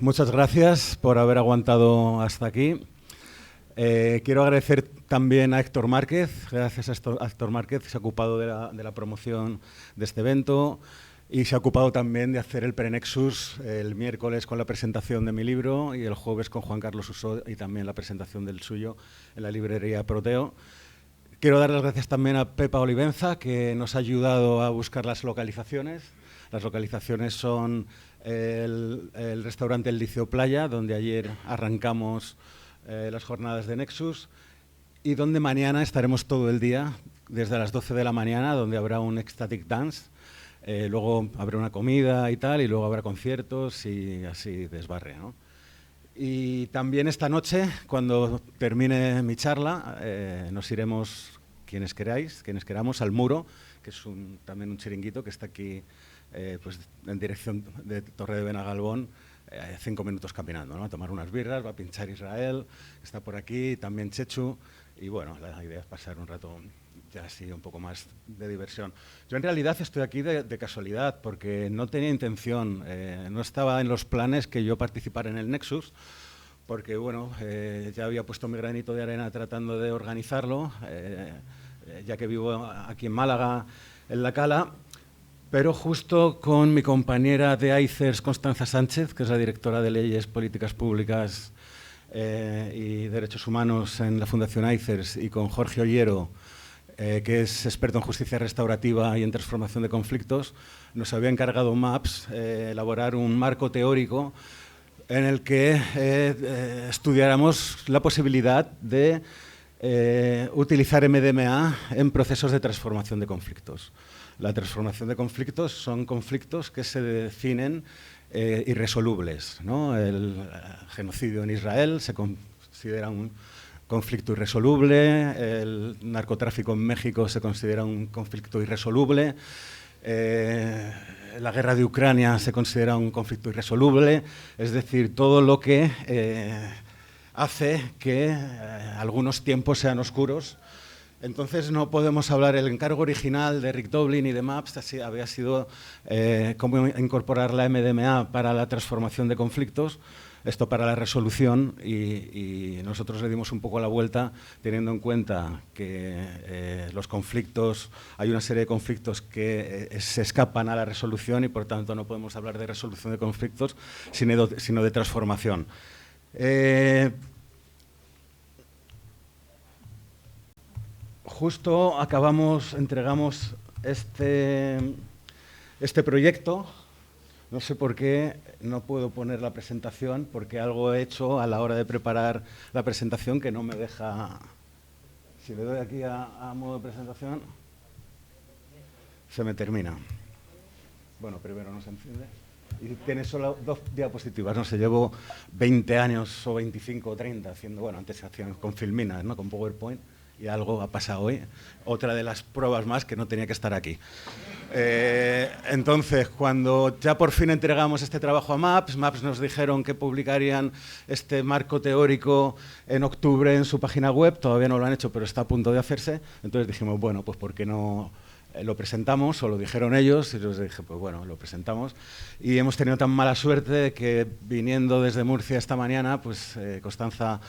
Muchas gracias por haber aguantado hasta aquí. Quiero agradecer también a Héctor Márquez. Gracias a Héctor Márquez, que se ha ocupado de la promoción de este evento y se ha ocupado también de hacer el Prenexus el miércoles con la presentación de mi libro y el jueves con Juan Carlos Usó y también la presentación del suyo en la librería Proteo. Quiero dar las gracias también a Pepa Olivenza, que nos ha ayudado a buscar las localizaciones. Las localizaciones son el restaurante El Liceo Playa, donde ayer arrancamos las jornadas de Nexus, y donde mañana estaremos todo el día, desde las 12 de la mañana, donde habrá un ecstatic dance, luego habrá una comida y tal, y luego habrá conciertos y así desbarre, ¿no? Y también esta noche, cuando termine mi charla, nos iremos, quienes queramos, al Muro, que es también un chiringuito que está aquí pues en dirección de Torre de Benagalbón, 5 minutos caminando, ¿no? A tomar unas birras, va a pinchar Israel, está por aquí, también Chechu, y bueno, la idea es pasar un rato ya así un poco más de diversión. Yo en realidad estoy aquí de casualidad, porque no tenía intención, no estaba en los planes que yo participara en el Nexus, porque bueno, ya había puesto mi granito de arena tratando de organizarlo, ya que vivo aquí en Málaga, en La Cala, pero justo con mi compañera de ICERS, Constanza Sánchez, que es la directora de Leyes, Políticas Públicas y Derechos Humanos en la Fundación ICERS, y con Jorge Ollero, que es experto en justicia restaurativa y en transformación de conflictos, nos había encargado MAPS elaborar un marco teórico en el que estudiáramos la posibilidad de utilizar MDMA en procesos de transformación de conflictos. La transformación de conflictos son conflictos que se definen irresolubles, ¿no? El genocidio en Israel se considera un conflicto irresoluble, el narcotráfico en México se considera un conflicto irresoluble, la guerra de Ucrania se considera un conflicto irresoluble, es decir, todo lo que hace que algunos tiempos sean oscuros. Entonces no podemos hablar, el encargo original de Rick Doblin y de MAPS había sido cómo incorporar la MDMA para la transformación de conflictos, esto para la resolución, y nosotros le dimos un poco la vuelta teniendo en cuenta que los conflictos, hay una serie de conflictos que se escapan a la resolución y por tanto no podemos hablar de resolución de conflictos sino de transformación. Justo entregamos este proyecto. No sé por qué no puedo poner la presentación, porque algo he hecho a la hora de preparar la presentación que no me deja. Si le doy aquí a modo de presentación, se me termina. Bueno, primero no se enciende. Y tiene solo 2 diapositivas. No sé, llevo 20 años o 25 o 30 haciendo, bueno, antes se hacían con filminas, ¿no? Con PowerPoint. Y algo ha pasado hoy. Otra de las pruebas más que no tenía que estar aquí. Entonces, cuando ya por fin entregamos este trabajo a MAPS nos dijeron que publicarían este marco teórico en octubre en su página web. Todavía no lo han hecho, pero está a punto de hacerse. Entonces dijimos, bueno, pues ¿por qué no lo presentamos? O lo dijeron ellos, y les dije, pues bueno, lo presentamos. Y hemos tenido tan mala suerte que viniendo desde Murcia esta mañana, pues Constanza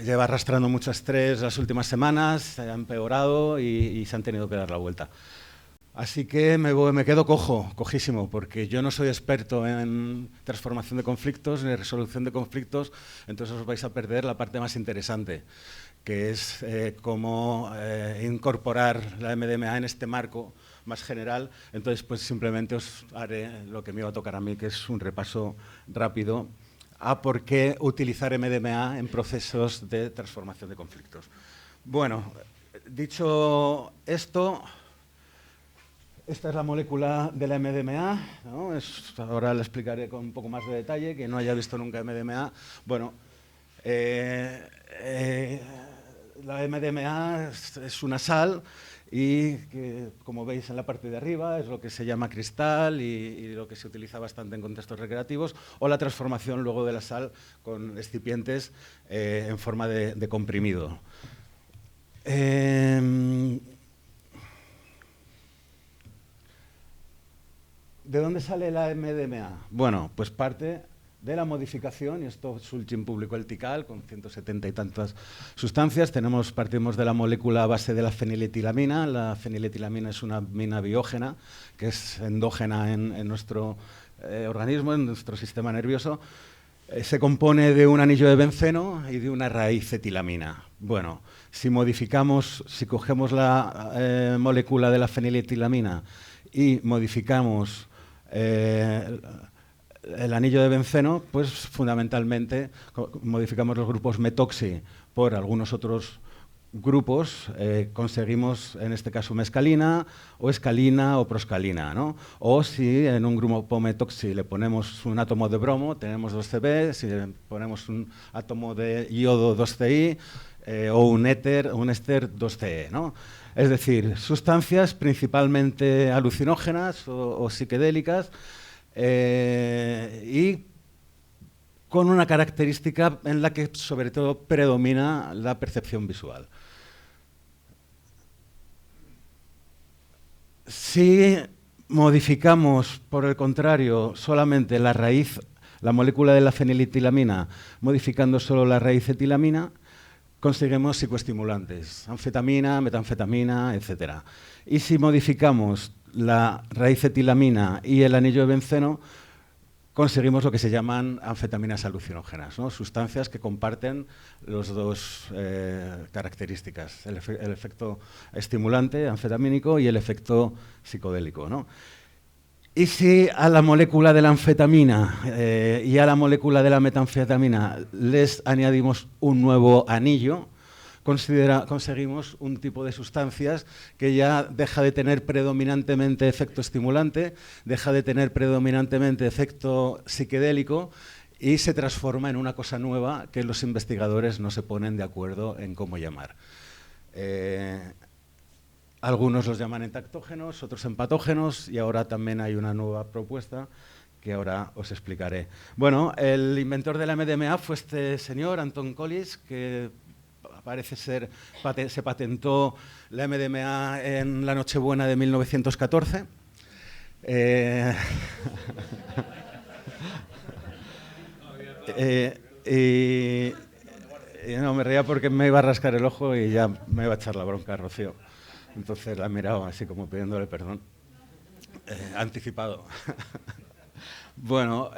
lleva arrastrando mucho estrés las últimas semanas, se ha empeorado y se han tenido que dar la vuelta. Así que me quedo cojísimo, porque yo no soy experto en transformación de conflictos ni resolución de conflictos, entonces os vais a perder la parte más interesante, que es cómo incorporar la MDMA en este marco más general. Entonces, pues simplemente os haré lo que me iba a tocar a mí, que es un repaso rápido a por qué utilizar MDMA en procesos de transformación de conflictos. Bueno, dicho esto, esta es la molécula de la MDMA, ¿no? Ahora le explicaré con un poco más de detalle, que no haya visto nunca MDMA. Bueno, la MDMA es una sal y que, como veis en la parte de arriba, es lo que se llama cristal y lo que se utiliza bastante en contextos recreativos, o la transformación luego de la sal con excipientes en forma de comprimido. ¿De dónde sale la MDMA? Bueno, pues parte de la modificación, y esto Sulgin publicó el TICAL con 170 y tantas sustancias. Partimos de la molécula base de la feniletilamina. La feniletilamina es una amina biógena que es endógena en nuestro organismo, en nuestro sistema nervioso. Se compone de un anillo de benceno y de una raíz etilamina. Bueno, si cogemos la molécula de la feniletilamina y modificamos el anillo de benceno, pues fundamentalmente modificamos los grupos metoxi por algunos otros grupos, conseguimos en este caso mescalina o proscalina, ¿no? O si en un grupo metoxi le ponemos un átomo de bromo, tenemos 2CB, si le ponemos un átomo de yodo, 2CI, o un éster, 2CE, ¿no? Es decir, sustancias principalmente alucinógenas o psicodélicas, y con una característica en la que sobre todo predomina la percepción visual. Si modificamos, por el contrario, solamente la raíz, la molécula de la feniletilamina, modificando solo la raíz etilamina, conseguimos psicoestimulantes, anfetamina, metanfetamina, etc. Y si modificamos la raíz etilamina y el anillo de benceno, conseguimos lo que se llaman anfetaminas alucinógenas, ¿no? Sustancias que comparten las dos características, el efecto estimulante, anfetamínico, y el efecto psicodélico, ¿no? Y si a la molécula de la anfetamina y a la molécula de la metanfetamina les añadimos un nuevo anillo, conseguimos un tipo de sustancias que ya deja de tener predominantemente efecto estimulante, deja de tener predominantemente efecto psiquedélico y se transforma en una cosa nueva que los investigadores no se ponen de acuerdo en cómo llamar. Algunos los llaman entactógenos, otros empatógenos, y ahora también hay una nueva propuesta que ahora os explicaré. Bueno, el inventor de la MDMA fue este señor, Anton Colis, que parece ser, se patentó la MDMA en la Nochebuena de 1914. Y no, me reía porque me iba a rascar el ojo y ya me iba a echar la bronca, Rocío. Entonces la miraba así como pidiéndole perdón. Anticipado. Bueno,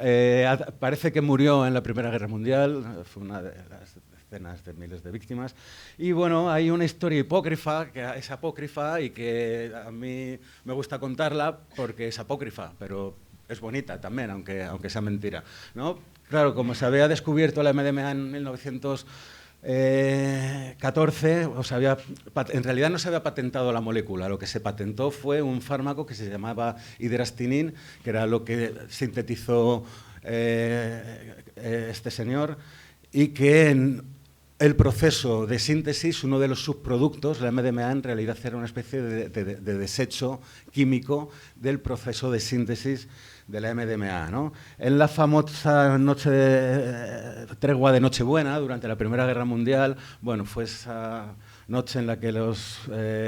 parece que murió en la Primera Guerra Mundial, fue una de las decenas de miles de víctimas. Y bueno, hay una historia hipócrifa, que es apócrifa y que a mí me gusta contarla porque es apócrifa, pero es bonita también, aunque sea mentira, ¿no? Claro, como se había descubierto la MDMA en 1914, en realidad no se había patentado la molécula, lo que se patentó fue un fármaco que se llamaba hidrastinin, que era lo que sintetizó este señor, y que en el proceso de síntesis, uno de los subproductos, la MDMA en realidad era una especie de desecho químico del proceso de síntesis de la MDMA, ¿no? En la famosa tregua de Nochebuena, durante la Primera Guerra Mundial, bueno, fue esa noche en la que los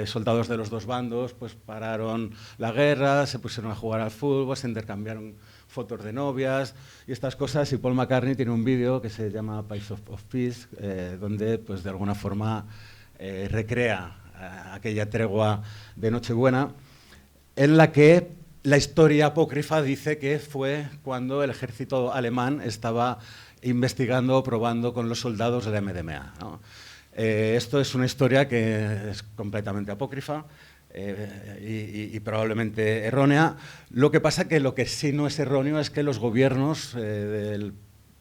soldados de los dos bandos pues, pararon la guerra, se pusieron a jugar al fútbol, se intercambiaron fotos de novias y estas cosas, y Paul McCartney tiene un vídeo que se llama Pies of Peace, donde pues, de alguna forma recrea aquella tregua de Nochebuena, en la que la historia apócrifa dice que fue cuando el ejército alemán estaba investigando o probando con los soldados la MDMA, ¿no? Esto es una historia que es completamente apócrifa y probablemente errónea. Lo que pasa que lo que sí no es erróneo es que los gobiernos del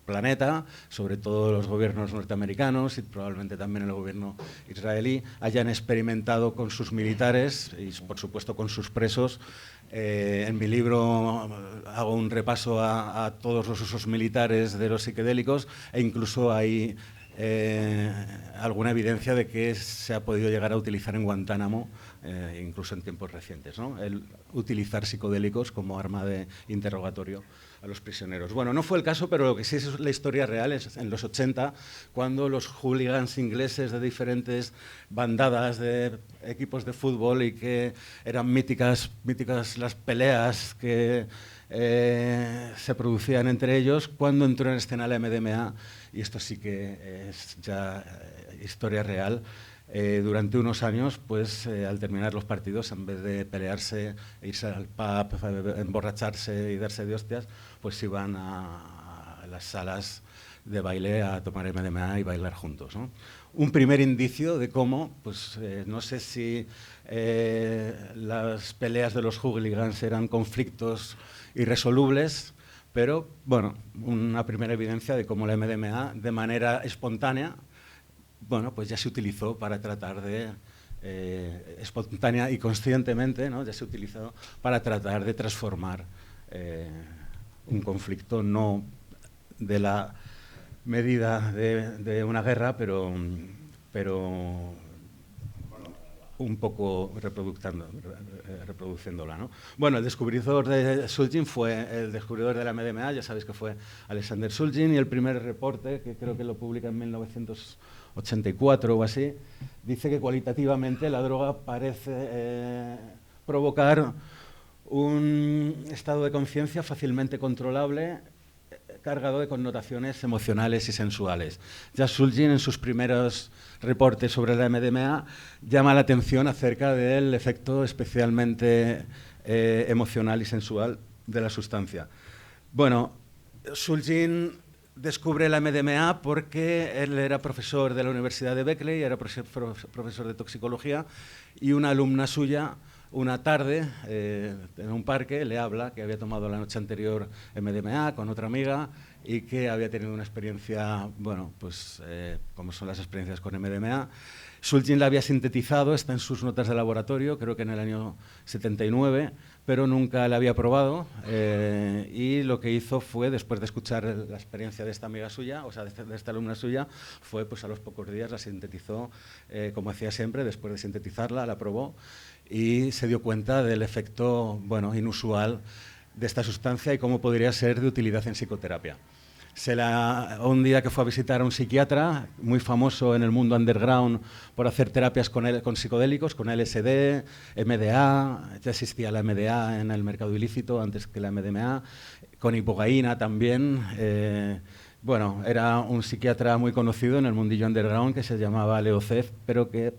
planeta, sobre todo los gobiernos norteamericanos y probablemente también el gobierno israelí, hayan experimentado con sus militares y, por supuesto, con sus presos. En mi libro hago un repaso a todos los usos militares de los psicodélicos e incluso hay alguna evidencia de que se ha podido llegar a utilizar en Guantánamo, incluso en tiempos recientes, ¿no? El utilizar psicodélicos como arma de interrogatorio a los prisioneros. Bueno, no fue el caso, pero lo que sí es la historia real es en los 80, cuando los hooligans ingleses de diferentes bandadas de equipos de fútbol y que eran míticas las peleas que se producían entre ellos cuando entró en escena la MDMA, y esto sí que es ya historia real. Durante unos años, pues al terminar los partidos, en vez de pelearse, irse al pub, emborracharse y darse de hostias, pues iban a las salas de baile a tomar MDMA y bailar juntos, ¿no? Un primer indicio de cómo, pues no sé si las peleas de los hooligans eran conflictos irresolubles, pero bueno, una primera evidencia de cómo la MDMA, de manera espontánea, bueno, pues ya se utilizó para tratar de, espontánea y conscientemente, ¿no? Ya se utilizó para tratar de transformar un conflicto, no de la medida de una guerra, pero un poco reproduciéndola, ¿no? Bueno, el descubridor de Shulgin fue el descubridor de la MDMA, ya sabéis que fue Alexander Shulgin, y el primer reporte, que creo que lo publica en 1984 o así, dice que cualitativamente la droga parece provocar un estado de conciencia fácilmente controlable, cargado de connotaciones emocionales y sensuales. Ya Shulgin, en sus primeros reportes sobre la MDMA, llama la atención acerca del efecto especialmente emocional y sensual de la sustancia. Bueno, Shulgin descubre la MDMA porque él era profesor de la Universidad de Berkeley, era profesor de toxicología, y una alumna suya, una tarde, en un parque, le habla que había tomado la noche anterior MDMA con otra amiga y que había tenido una experiencia, bueno, pues como son las experiencias con MDMA. Shulgin la había sintetizado, está en sus notas de laboratorio, creo que en el año 79, pero nunca la había probado, y lo que hizo fue, después de escuchar la experiencia de esta amiga suya, o sea, de esta alumna suya, fue pues a los pocos días la sintetizó, como hacía siempre, después de sintetizarla, la probó, y se dio cuenta del efecto, bueno, inusual de esta sustancia y cómo podría ser de utilidad en psicoterapia. Un día que fue a visitar a un psiquiatra muy famoso en el mundo underground por hacer terapias con psicodélicos, con LSD, MDA, ya existía la MDA en el mercado ilícito antes que la MDMA, con ibogaína también. Bueno, era un psiquiatra muy conocido en el mundillo underground que se llamaba Leo Zeff, pero que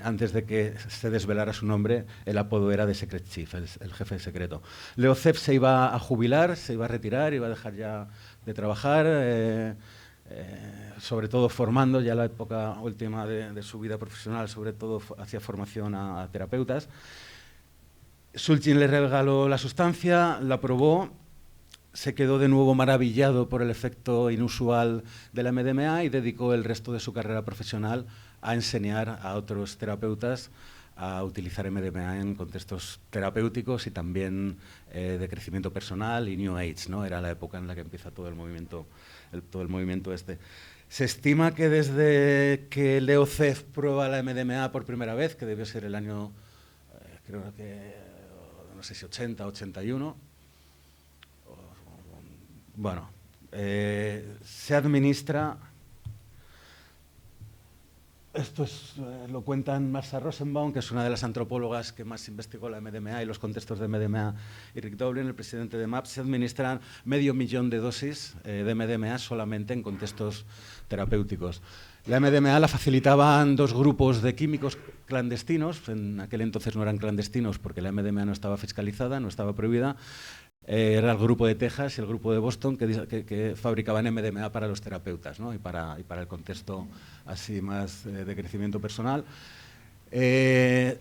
antes de que se desvelara su nombre, el apodo era de Secret Chief, el jefe secreto. Leo Zeff se iba a jubilar, se iba a retirar, iba a dejar ya de trabajar, sobre todo formando, ya la época última de su vida profesional, sobre todo hacía formación a terapeutas. Shulgin le regaló la sustancia, la probó, se quedó de nuevo maravillado por el efecto inusual de la MDMA y dedicó el resto de su carrera profesional a enseñar a otros terapeutas a utilizar MDMA en contextos terapéuticos y también de crecimiento personal y New Age, ¿no? Era la época en la que empieza todo el movimiento este. Se estima que desde que Leo Zeff prueba la MDMA por primera vez, que debió ser el año, creo que, no sé si 80, 81, bueno, se administra. Esto lo cuentan Marsha Rosenbaum, que es una de las antropólogas que más investigó la MDMA y los contextos de MDMA, y Rick Doblin, el presidente de MAPS. Se administran 500.000 de dosis de MDMA solamente en contextos terapéuticos. La MDMA la facilitaban dos grupos de químicos clandestinos. En aquel entonces no eran clandestinos porque la MDMA no estaba fiscalizada, no estaba prohibida. Era el grupo de Texas y el grupo de Boston que fabricaban MDMA para los terapeutas, ¿no? y para el contexto así más de crecimiento personal. Se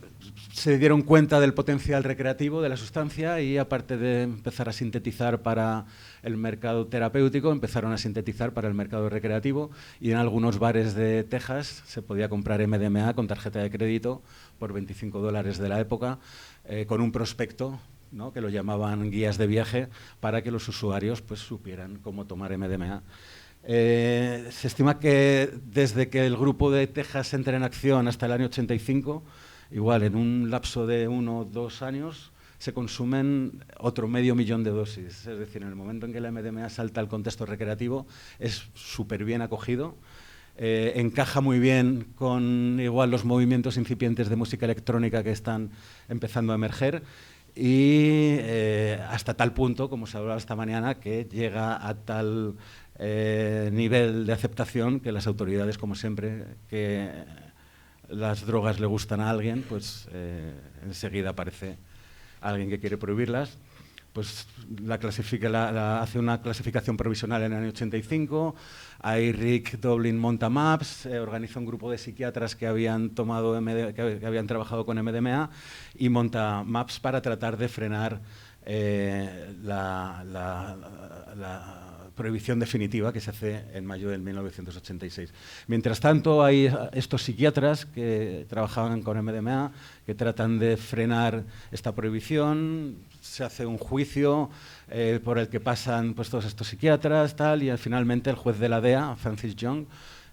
dieron cuenta del potencial recreativo de la sustancia y, aparte de empezar a sintetizar para el mercado terapéutico, empezaron a sintetizar para el mercado recreativo, y en algunos bares de Texas se podía comprar MDMA con tarjeta de crédito por $25 de la época, con un prospecto, ¿no? Que lo llamaban guías de viaje, para que los usuarios pues supieran cómo tomar MDMA. Se estima que desde que el grupo de Texas entra en acción hasta el año 85, igual en un lapso de 1 o 2 años, se consumen otro 500.000 de dosis. Es decir, en el momento en que la MDMA salta al contexto recreativo, es súper bien acogido. Encaja muy bien con igual los movimientos incipientes de música electrónica que están empezando a emerger. y hasta tal punto, como se hablaba esta mañana, que llega a tal nivel de aceptación que las autoridades, como siempre, que las drogas le gustan a alguien, pues enseguida aparece alguien que quiere prohibirlas. Pues hace una clasificación provisional en el año 85. Ahí Rick Doblin monta MAPS, organiza un grupo de psiquiatras que habían trabajado con MDMA y monta MAPS para tratar de frenar la prohibición definitiva que se hace en mayo de 1986. Mientras tanto, hay estos psiquiatras que trabajaban con MDMA que tratan de frenar esta prohibición. Se hace un juicio por el que pasan pues, todos estos psiquiatras, tal, y finalmente el juez de la DEA, Francis Young,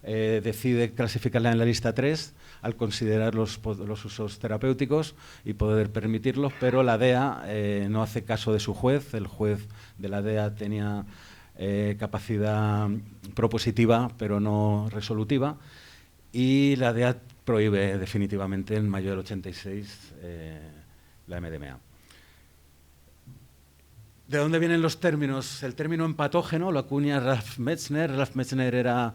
decide clasificarla en la lista 3 al considerar los usos terapéuticos y poder permitirlos, pero la DEA no hace caso de su juez. El juez de la DEA tenía capacidad propositiva, pero no resolutiva, y la DEA prohíbe definitivamente en mayo del 86 la MDMA. ¿De dónde vienen los términos? El término empatógeno lo acuña Ralph Metzner. Ralph Metzner era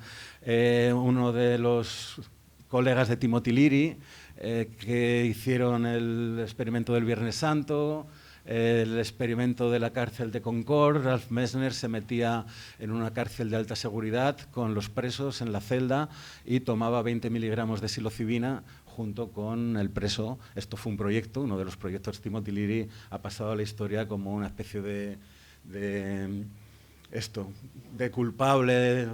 uno de los colegas de Timothy Leary que hicieron el experimento del Viernes Santo, el experimento de la cárcel de Concord. Ralph Metzner se metía en una cárcel de alta seguridad con los presos en la celda y tomaba 20 miligramos de psilocibina junto con el preso. Esto fue un proyecto, uno de los proyectos. Timothy Leary ha pasado a la historia como una especie de culpable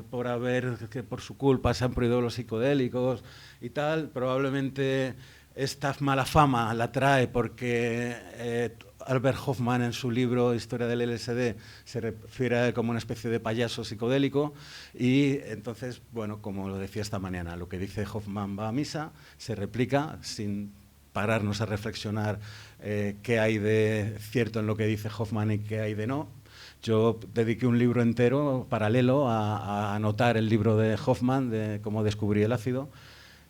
que por su culpa se han prohibido los psicodélicos y tal. Probablemente esta mala fama la trae porque Albert Hoffman, en su libro Historia del LSD, se refiere a él como una especie de payaso psicodélico, y entonces, bueno, como lo decía esta mañana, lo que dice Hoffman va a misa, se replica sin pararnos a reflexionar qué hay de cierto en lo que dice Hoffman y qué hay de no. Yo dediqué un libro entero paralelo a anotar el libro de Hoffman, de cómo descubrí el ácido.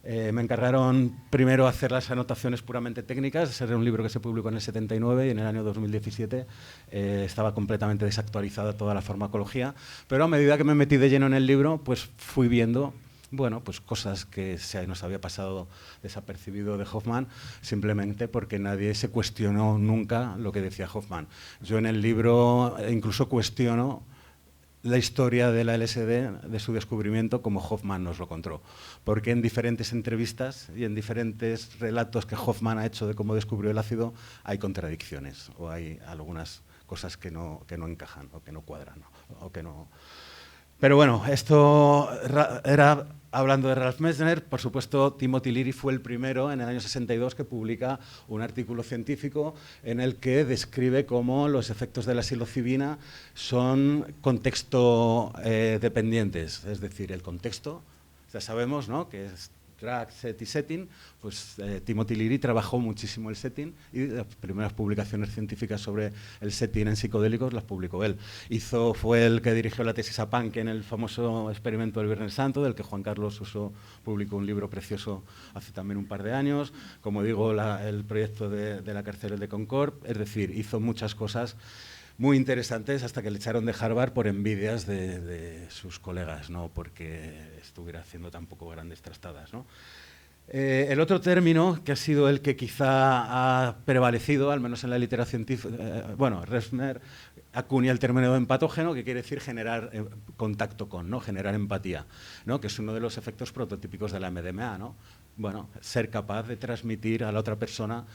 Me encargaron primero hacer las anotaciones puramente técnicas. Ese era un libro que se publicó en el 79 y en el año 2017 estaba completamente desactualizada toda la farmacología. Pero a medida que me metí de lleno en el libro, pues fui viendo, bueno, pues cosas que nos había pasado desapercibido de Hoffman, simplemente porque nadie se cuestionó nunca lo que decía Hoffman. Yo en el libro incluso cuestiono la historia de la LSD, de su descubrimiento, como Hoffman nos lo contó. Porque en diferentes entrevistas y en diferentes relatos que Hoffman ha hecho de cómo descubrió el ácido, hay contradicciones o hay algunas cosas que no encajan o que no cuadran o que no. Pero bueno, esto era hablando de Ralph Metzner. Por supuesto, Timothy Leary fue el primero en el año 62 que publica un artículo científico en el que describe cómo los efectos de la psilocibina son contexto dependientes. Es decir, el contexto, ya sabemos, ¿no?, que es drug, set y setting. Pues Timothy Leary trabajó muchísimo el setting y las primeras publicaciones científicas sobre el setting en psicodélicos las publicó él. Fue el que dirigió la tesis a Pank en el famoso experimento del Viernes Santo, del que Juan Carlos Uso publicó un libro precioso hace también un par de años. Como digo, el proyecto de la cárcel de Concord. Es decir, hizo muchas cosas muy interesantes hasta que le echaron de Harvard por envidias de sus colegas, no porque estuviera haciendo tampoco grandes trastadas, ¿no? El otro término, que ha sido el que quizá ha prevalecido, al menos en la literatura científica, bueno, Resner acuña el término de empatógeno, que quiere decir generar contacto con, ¿no?, generar empatía, ¿no?, que es uno de los efectos prototípicos de la MDMA, ¿no? Bueno, ser capaz de transmitir a la otra persona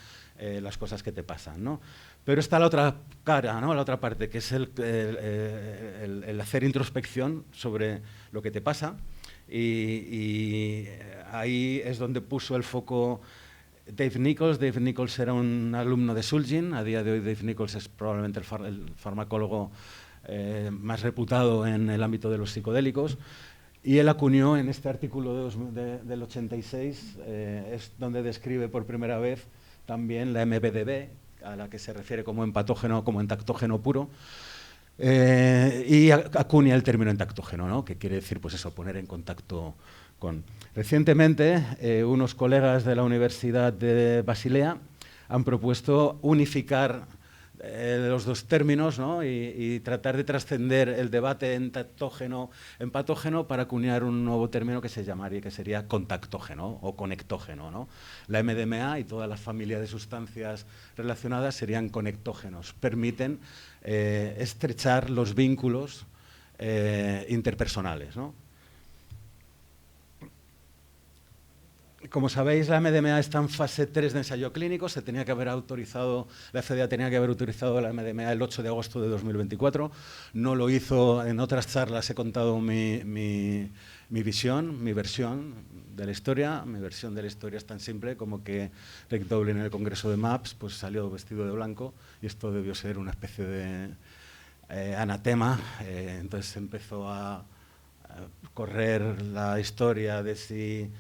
las cosas que te pasan, ¿no? Pero está la otra cara, ¿no?, la otra parte, que es el hacer introspección sobre lo que te pasa, y ahí es donde puso el foco Dave Nichols. Dave Nichols era un alumno de Sulgin. A día de hoy Dave Nichols es probablemente el farmacólogo más reputado en el ámbito de los psicodélicos. Y él acuñó en este artículo del 86, es donde describe por primera vez también la MBDB, a la que se refiere como empatógeno, como entactógeno puro, y acuña el término entactógeno, ¿no?, que quiere decir, pues eso, poner en contacto con. Recientemente, unos colegas de la Universidad de Basilea han propuesto unificar los dos términos, ¿no? y tratar de trascender el debate en tactógeno, en patógeno, para acuñar un nuevo término que se llamaría, que sería contactógeno o conectógeno, ¿no? La MDMA y toda la familia de sustancias relacionadas serían conectógenos, permiten estrechar los vínculos interpersonales, ¿no? Como sabéis, la MDMA está en fase 3 de ensayo clínico. Se tenía que haber autorizado, la FDA tenía que haber autorizado la MDMA el 8 de agosto de 2024. No lo hizo. En otras charlas he contado mi visión, mi versión de la historia. Mi versión de la historia es tan simple como que Rick Doblin en el congreso de MAPS pues, salió vestido de blanco y esto debió ser una especie de anatema. Entonces empezó a correr la historia de si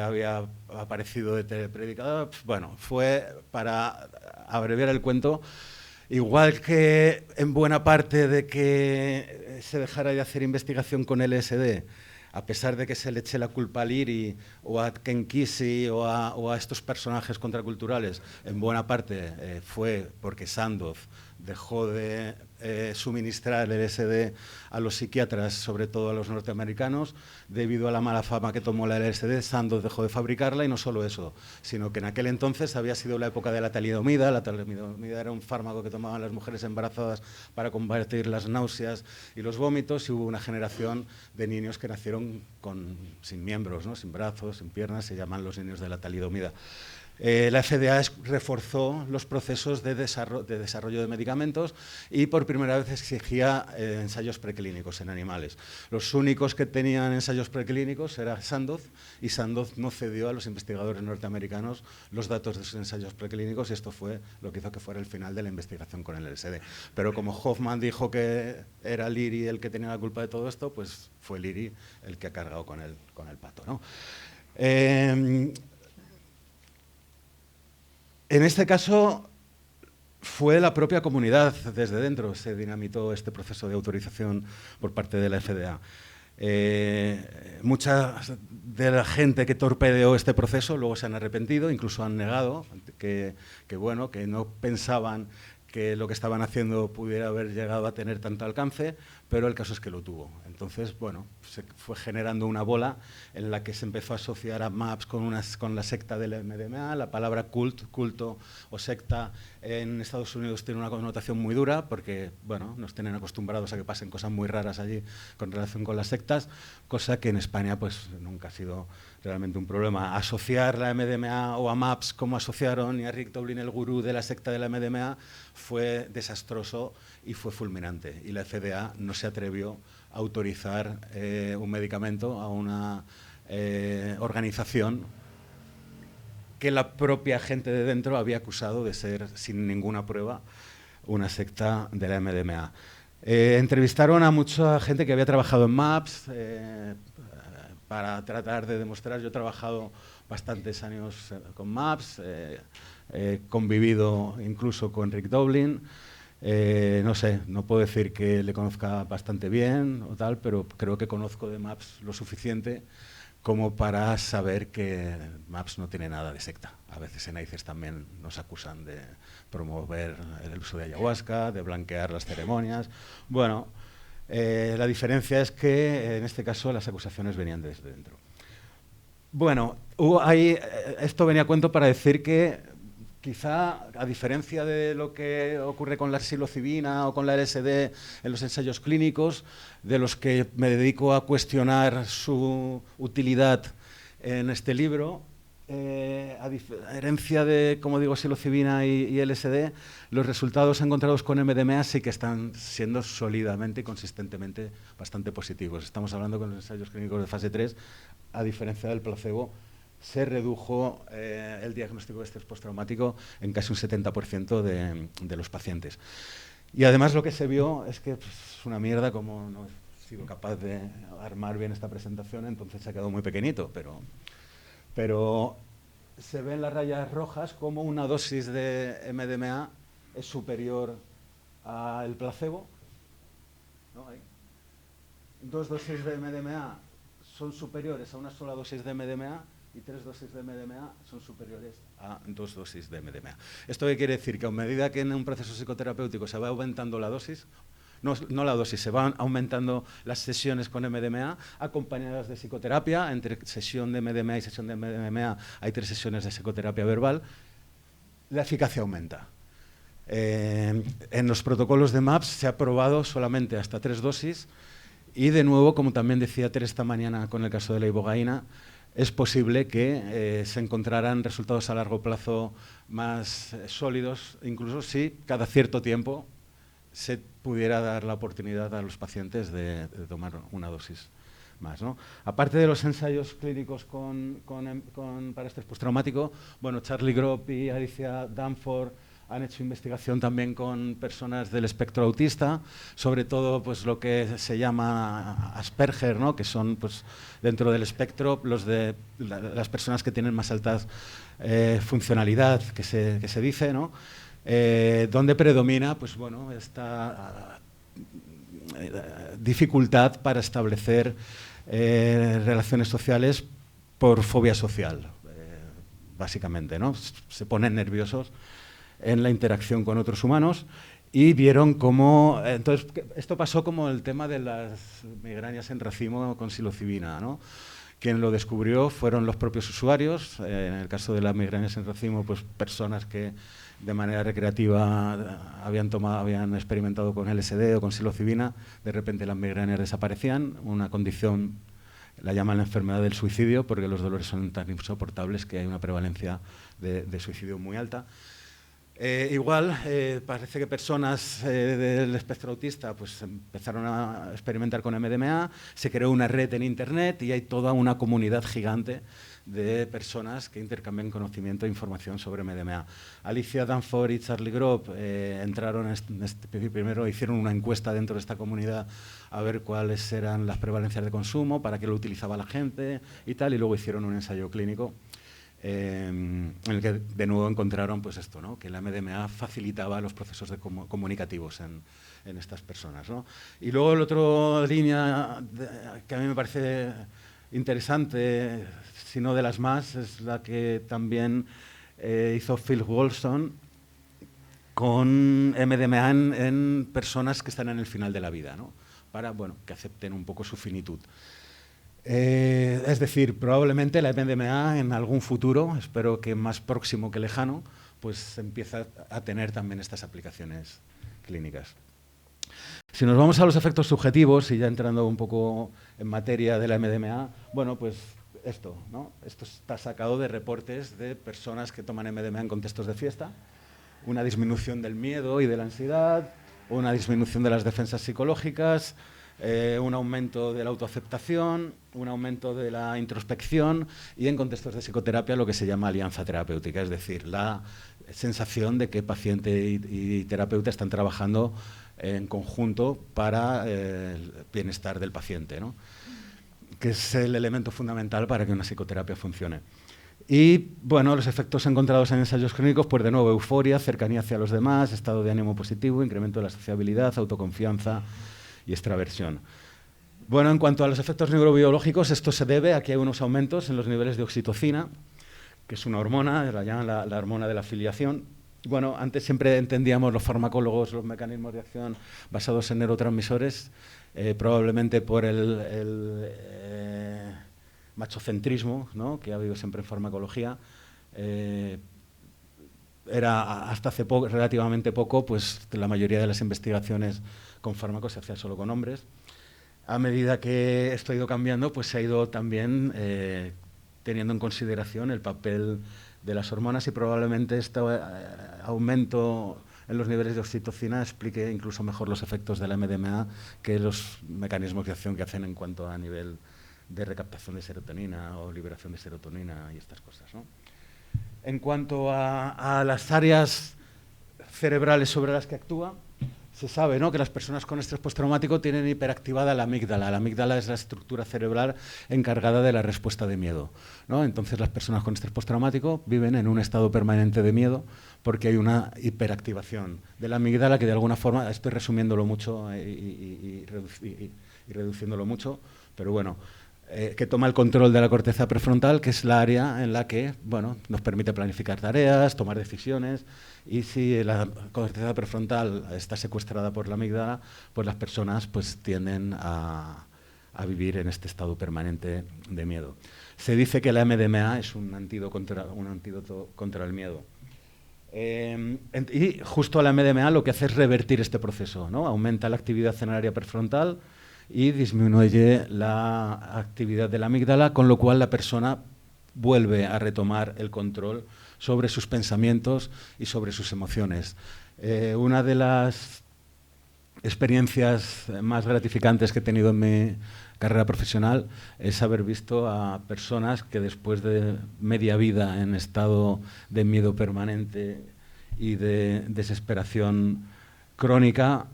había aparecido de telepredicador. Bueno, fue, para abreviar el cuento, igual que en buena parte de que se dejara de hacer investigación con LSD, a pesar de que se le eche la culpa a Leary o a Ken Kesey o a estos personajes contraculturales, en buena parte fue porque Sandoz dejó de suministrar el LSD a los psiquiatras, sobre todo a los norteamericanos, debido a la mala fama que tomó la LSD. Sandoz dejó de fabricarla y no solo eso, sino que en aquel entonces había sido la época de la talidomida. La talidomida era un fármaco que tomaban las mujeres embarazadas para combatir las náuseas y los vómitos, y hubo una generación de niños que nacieron sin miembros, ¿no? Sin brazos, sin piernas, se llaman los niños de la talidomida. La FDA reforzó los procesos de desarrollo de medicamentos y por primera vez exigía ensayos preclínicos en animales. Los únicos que tenían ensayos preclínicos era Sandoz, y Sandoz no cedió a los investigadores norteamericanos los datos de sus ensayos preclínicos, y esto fue lo que hizo que fuera el final de la investigación con el LSD. Pero como Hoffman dijo que era Leary el que tenía la culpa de todo esto, pues fue Leary el que ha cargado con el pato, ¿no? En este caso, fue la propia comunidad desde dentro, se dinamitó este proceso de autorización por parte de la FDA. Mucha de la gente que torpedeó este proceso luego se han arrepentido, incluso han negado que no pensaban que lo que estaban haciendo pudiera haber llegado a tener tanto alcance, pero el caso es que lo tuvo. Entonces, bueno, se fue generando una bola en la que se empezó a asociar a MAPS con la secta del MDMA. La palabra culto o secta en Estados Unidos tiene una connotación muy dura porque, bueno, nos tienen acostumbrados a que pasen cosas muy raras allí con relación con las sectas, cosa que en España pues nunca ha sido realmente un problema. Asociar la MDMA o a MAPS como asociaron, y a Rick Doblin, el gurú de la secta de la MDMA, fue desastroso y fue fulminante. Y la FDA no se atrevió a autorizar un medicamento a una organización que la propia gente de dentro había acusado de ser, sin ninguna prueba, una secta de la MDMA. Entrevistaron a mucha gente que había trabajado en MAPS para tratar de demostrar. Yo he trabajado bastantes años con MAPS, he convivido incluso con Rick Doblin. No sé, no puedo decir que le conozca bastante bien o tal, pero creo que conozco de MAPS lo suficiente como para saber que MAPS no tiene nada de secta. A veces en AICES también nos acusan de promover el uso de ayahuasca, de blanquear las ceremonias. Bueno, la diferencia es que en este caso las acusaciones venían desde dentro. Bueno, esto venía a cuento para decir que quizá, a diferencia de lo que ocurre con la psilocibina o con la LSD en los ensayos clínicos, de los que me dedico a cuestionar su utilidad en este libro, a diferencia de, como digo, psilocibina y LSD, los resultados encontrados con MDMA sí que están siendo sólidamente y consistentemente bastante positivos. Estamos hablando con los ensayos clínicos de fase 3, a diferencia del placebo, se redujo el diagnóstico de estrés postraumático en casi un 70% de los pacientes. Y además lo que se vio es que es una mierda, como no he sido capaz de armar bien esta presentación, entonces se ha quedado muy pequeñito, pero se ven las rayas rojas como una dosis de MDMA es superior al placebo, ¿no? Ahí. 2 dosis de MDMA son superiores a una sola dosis de MDMA, y 3 dosis de MDMA son superiores a 2 dosis de MDMA. ¿Esto qué quiere decir? Que a medida que en un proceso psicoterapéutico se va aumentando la dosis, no la dosis, se van aumentando las sesiones con MDMA acompañadas de psicoterapia. Entre sesión de MDMA y sesión de MDMA hay 3 sesiones de psicoterapia verbal. La eficacia aumenta. En los protocolos de MAPS se ha probado solamente hasta 3 dosis y, de nuevo, como también decía Tere esta mañana con el caso de la ibogaína, es posible que se encontraran resultados a largo plazo más sólidos, incluso si cada cierto tiempo se pudiera dar la oportunidad a los pacientes de tomar una dosis más, ¿no? Aparte de los ensayos clínicos para estrés postraumático, bueno, Charlie Grob y Alicia Danforth han hecho investigación también con personas del espectro autista, sobre todo pues lo que se llama Asperger, ¿no? Que son pues dentro del espectro las personas que tienen más alta funcionalidad, que se dice, ¿no? Donde predomina pues bueno esta dificultad para establecer relaciones sociales por fobia social, básicamente, ¿no? Se ponen nerviosos en la interacción con otros humanos y vieron cómo... Entonces, esto pasó como el tema de las migrañas en racimo con psilocibina, ¿no? Quien lo descubrió fueron los propios usuarios. En el caso de las migrañas en racimo, pues personas que de manera recreativa habían experimentado con LSD o con psilocibina, de repente las migrañas desaparecían, una condición, la llaman la enfermedad del suicidio, porque los dolores son tan insoportables que hay una prevalencia de suicidio muy alta. Igual, parece que personas del espectro autista pues, empezaron a experimentar con MDMA, se creó una red en Internet y hay toda una comunidad gigante de personas que intercambian conocimiento e información sobre MDMA. Alicia Danforth y Charlie Grob entraron primero hicieron una encuesta dentro de esta comunidad a ver cuáles eran las prevalencias de consumo, para qué lo utilizaba la gente y tal, y luego hicieron un ensayo clínico en el que de nuevo encontraron pues esto, ¿no? Que la MDMA facilitaba los procesos comunicativos en estas personas, ¿no? Y luego la otra línea que a mí me parece interesante, si no de las más, es la que también hizo Phil Wolfson con MDMA en personas que están en el final de la vida, ¿no? Para bueno, que acepten un poco su finitud. Es decir, probablemente la MDMA en algún futuro, espero que más próximo que lejano, pues empieza a tener también estas aplicaciones clínicas. Si nos vamos a los efectos subjetivos, y ya entrando un poco en materia de la MDMA, bueno, pues esto, ¿no? Esto está sacado de reportes de personas que toman MDMA en contextos de fiesta, una disminución del miedo y de la ansiedad, una disminución de las defensas psicológicas, un aumento de la autoaceptación, un aumento de la introspección y en contextos de psicoterapia lo que se llama alianza terapéutica, es decir, la sensación de que paciente y terapeuta están trabajando en conjunto para el bienestar del paciente, ¿no? Que es el elemento fundamental para que una psicoterapia funcione. Y, bueno, los efectos encontrados en ensayos clínicos, pues de nuevo, euforia, cercanía hacia los demás, estado de ánimo positivo, incremento de la sociabilidad, autoconfianza y extraversión. Bueno, en cuanto a los efectos neurobiológicos, esto se debe a que hay unos aumentos en los niveles de oxitocina, que es una hormona, la llaman la hormona de la filiación. Bueno, antes siempre entendíamos los farmacólogos los mecanismos de acción basados en neurotransmisores, probablemente por el machocentrismo, ¿no? Que ha habido siempre en farmacología. Era hasta hace relativamente poco, pues la mayoría de las investigaciones con fármacos se hacía solo con hombres. A medida que esto ha ido cambiando, pues se ha ido también teniendo en consideración el papel de las hormonas y probablemente este aumento en los niveles de oxitocina explique incluso mejor los efectos de la MDMA que los mecanismos de acción que hacen en cuanto a nivel de recaptación de serotonina o liberación de serotonina y estas cosas, ¿no? En cuanto a las áreas cerebrales sobre las que actúa, se sabe, ¿no?, que las personas con estrés postraumático tienen hiperactivada la amígdala. La amígdala es la estructura cerebral encargada de la respuesta de miedo, ¿no? Entonces, las personas con estrés postraumático viven en un estado permanente de miedo porque hay una hiperactivación de la amígdala que, de alguna forma, estoy resumiéndolo mucho y reduciéndolo mucho, pero bueno, que toma el control de la corteza prefrontal, que es la área en la que, bueno, nos permite planificar tareas, tomar decisiones, y si la corteza prefrontal está secuestrada por la amígdala, pues las personas pues, tienden a vivir en este estado permanente de miedo. Se dice que la MDMA es un antídoto contra el miedo. Y justo la MDMA lo que hace es revertir este proceso, ¿no? Aumenta la actividad en el área prefrontal y disminuye la actividad de la amígdala, con lo cual la persona vuelve a retomar el control sobre sus pensamientos y sobre sus emociones. Una de las experiencias más gratificantes que he tenido en mi carrera profesional es haber visto a personas que después de media vida en estado de miedo permanente y de desesperación crónica,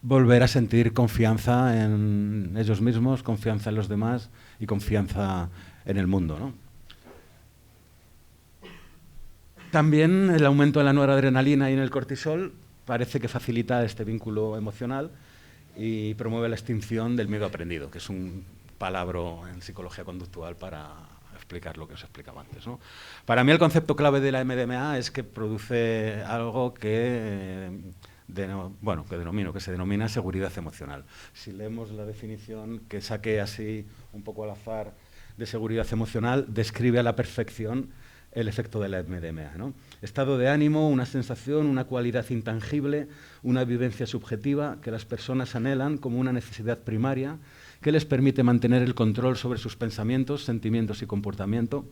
volver a sentir confianza en ellos mismos, confianza en los demás y confianza en el mundo, ¿no? También el aumento de la noradrenalina y en el cortisol parece que facilita este vínculo emocional y promueve la extinción del miedo aprendido, que es un palabra en psicología conductual para explicar lo que os explicaba antes, ¿no? Para mí el concepto clave de la MDMA es que produce algo que se denomina seguridad emocional. Si leemos la definición que saqué así un poco al azar de seguridad emocional, describe a la perfección el efecto de la MDMA, ¿no? Estado de ánimo, una sensación, una cualidad intangible, una vivencia subjetiva que las personas anhelan como una necesidad primaria que les permite mantener el control sobre sus pensamientos, sentimientos y comportamiento,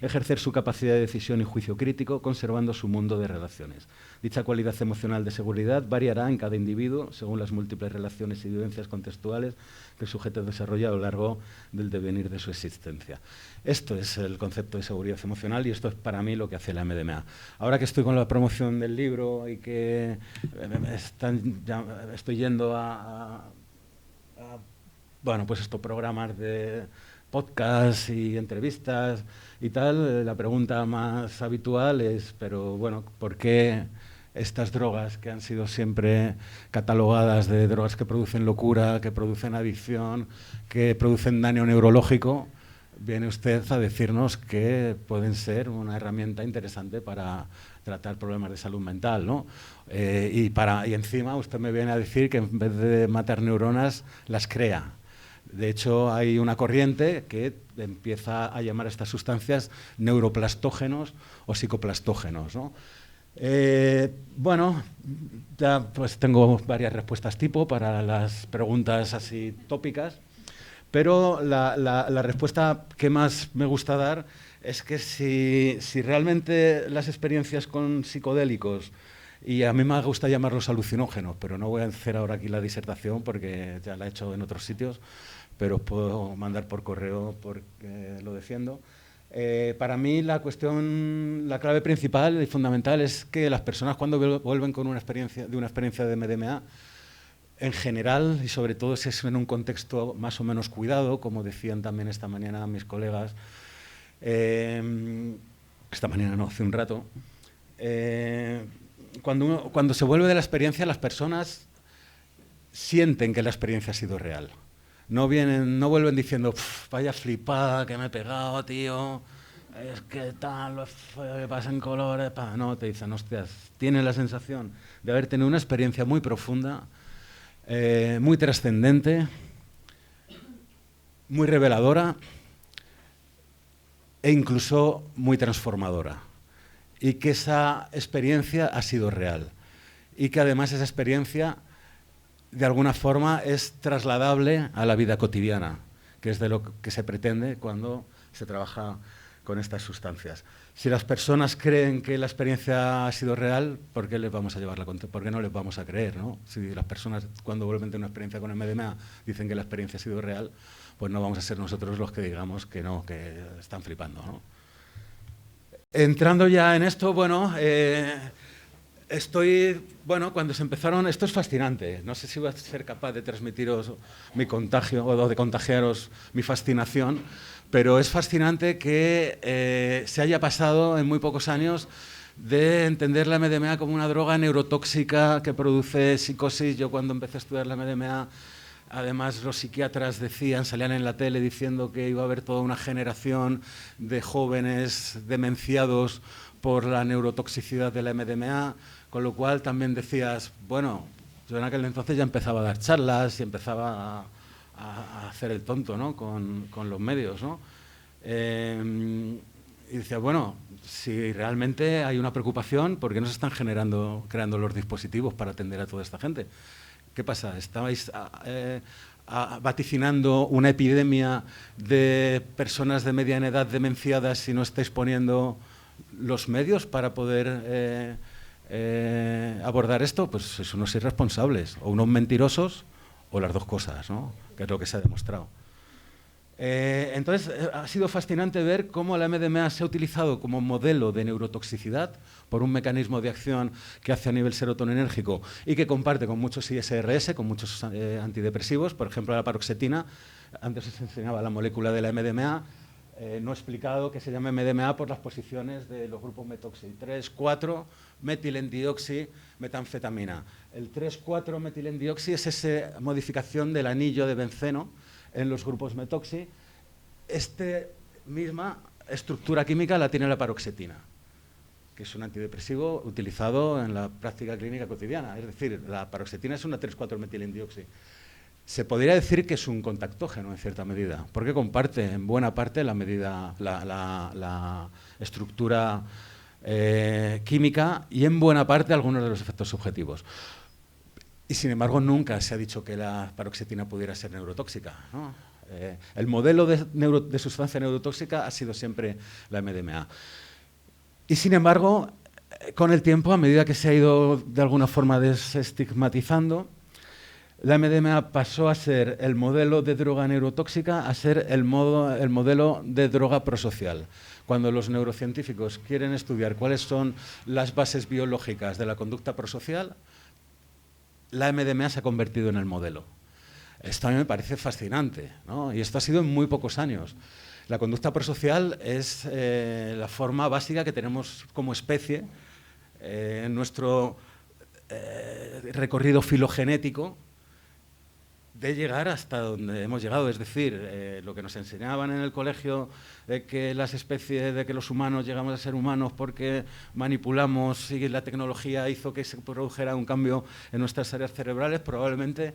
ejercer su capacidad de decisión y juicio crítico, conservando su mundo de relaciones. Dicha cualidad emocional de seguridad variará en cada individuo según las múltiples relaciones y vivencias contextuales que el sujeto desarrolla a lo largo del devenir de su existencia. Esto es el concepto de seguridad emocional y esto es para mí lo que hace la MDMA. Ahora que estoy con la promoción del libro y que estoy yendo a programas de podcast y entrevistas y tal, la pregunta más habitual es, pero bueno, ¿por qué estas drogas que han sido siempre catalogadas de drogas que producen locura, que producen adicción, que producen daño neurológico, viene usted a decirnos que pueden ser una herramienta interesante para tratar problemas de salud mental, ¿no? Y encima usted me viene a decir que en vez de matar neuronas, las crea. De hecho, hay una corriente que empieza a llamar a estas sustancias neuroplastógenos o psicoplastógenos, ¿no? Ya pues tengo varias respuestas tipo para las preguntas así tópicas, pero la respuesta que más me gusta dar es que si realmente las experiencias con psicodélicos, y a mí me gusta llamarlos alucinógenos, pero no voy a hacer ahora aquí la disertación porque ya la he hecho en otros sitios, pero os puedo mandar por correo porque lo defiendo. Para mí la clave principal y fundamental es que las personas cuando vuelven con una experiencia de MDMA, en general, y sobre todo si es en un contexto más o menos cuidado, como decían también esta mañana mis colegas, esta mañana no, hace un rato, cuando se vuelve de la experiencia, las personas sienten que la experiencia ha sido real. No vuelven diciendo, vaya flipada que me he pegado, tío, es que tal, pasan colores, no, te dicen, hostias, tienes la sensación de haber tenido una experiencia muy profunda, muy trascendente, muy reveladora e incluso muy transformadora. Y que esa experiencia ha sido real. Y que además esa experiencia, de alguna forma, es trasladable a la vida cotidiana, que es de lo que se pretende cuando se trabaja con estas sustancias. Si las personas creen que la experiencia ha sido real, ¿por qué no les vamos a creer, ¿no? Si las personas, cuando vuelven de una experiencia con MDMA, dicen que la experiencia ha sido real, pues no vamos a ser nosotros los que digamos que no, que están flipando, ¿no? Entrando ya en esto, cuando se empezaron, esto es fascinante, no sé si voy a ser capaz de transmitiros mi contagio o de contagiaros mi fascinación, pero es fascinante que se haya pasado en muy pocos años de entender la MDMA como una droga neurotóxica que produce psicosis. Yo cuando empecé a estudiar la MDMA Además, los psiquiatras salían en la tele diciendo que iba a haber toda una generación de jóvenes demenciados por la neurotoxicidad de la MDMA, con lo cual también decías, bueno, yo en aquel entonces ya empezaba a dar charlas y empezaba a hacer el tonto, ¿no?, con los medios, ¿no? Y decía, bueno, si realmente hay una preocupación, ¿por qué no se están creando los dispositivos para atender a toda esta gente? ¿Qué pasa? ¿Estabais vaticinando una epidemia de personas de mediana edad demenciadas y no estáis poniendo los medios para poder abordar esto? Pues sois unos irresponsables, o unos mentirosos, o las dos cosas, ¿no?, que es lo que se ha demostrado. Entonces, ha sido fascinante ver cómo la MDMA se ha utilizado como modelo de neurotoxicidad por un mecanismo de acción que hace a nivel serotoninérgico y que comparte con muchos ISRS, con muchos antidepresivos, por ejemplo la paroxetina. Antes os enseñaba la molécula de la MDMA, no he explicado que se llama MDMA por las posiciones de los grupos metoxi, 3,4, metilendioxi, metanfetamina. El 3,4 metilendioxi es esa modificación del anillo de benceno en los grupos metoxi. Esta misma estructura química la tiene la paroxetina, que es un antidepresivo utilizado en la práctica clínica cotidiana. Es decir, la paroxetina es una 3,4 metilendioxi. Se podría decir que es un contactógeno en cierta medida, porque comparte en buena parte la estructura química y en buena parte algunos de los efectos subjetivos. Y sin embargo nunca se ha dicho que la paroxetina pudiera ser neurotóxica, ¿no? El modelo de sustancia neurotóxica ha sido siempre la MDMA. Y sin embargo, con el tiempo, a medida que se ha ido de alguna forma desestigmatizando, la MDMA pasó a ser el modelo de droga neurotóxica a ser el modelo de droga prosocial. Cuando los neurocientíficos quieren estudiar cuáles son las bases biológicas de la conducta prosocial, la MDMA se ha convertido en el modelo. Esto a mí me parece fascinante, ¿no? Y esto ha sido en muy pocos años. La conducta prosocial es la forma básica que tenemos como especie en nuestro recorrido filogenético de llegar hasta donde hemos llegado. Es decir, lo que nos enseñaban en el colegio de que las especies, de que los humanos llegamos a ser humanos porque manipulamos y la tecnología hizo que se produjera un cambio en nuestras áreas cerebrales, probablemente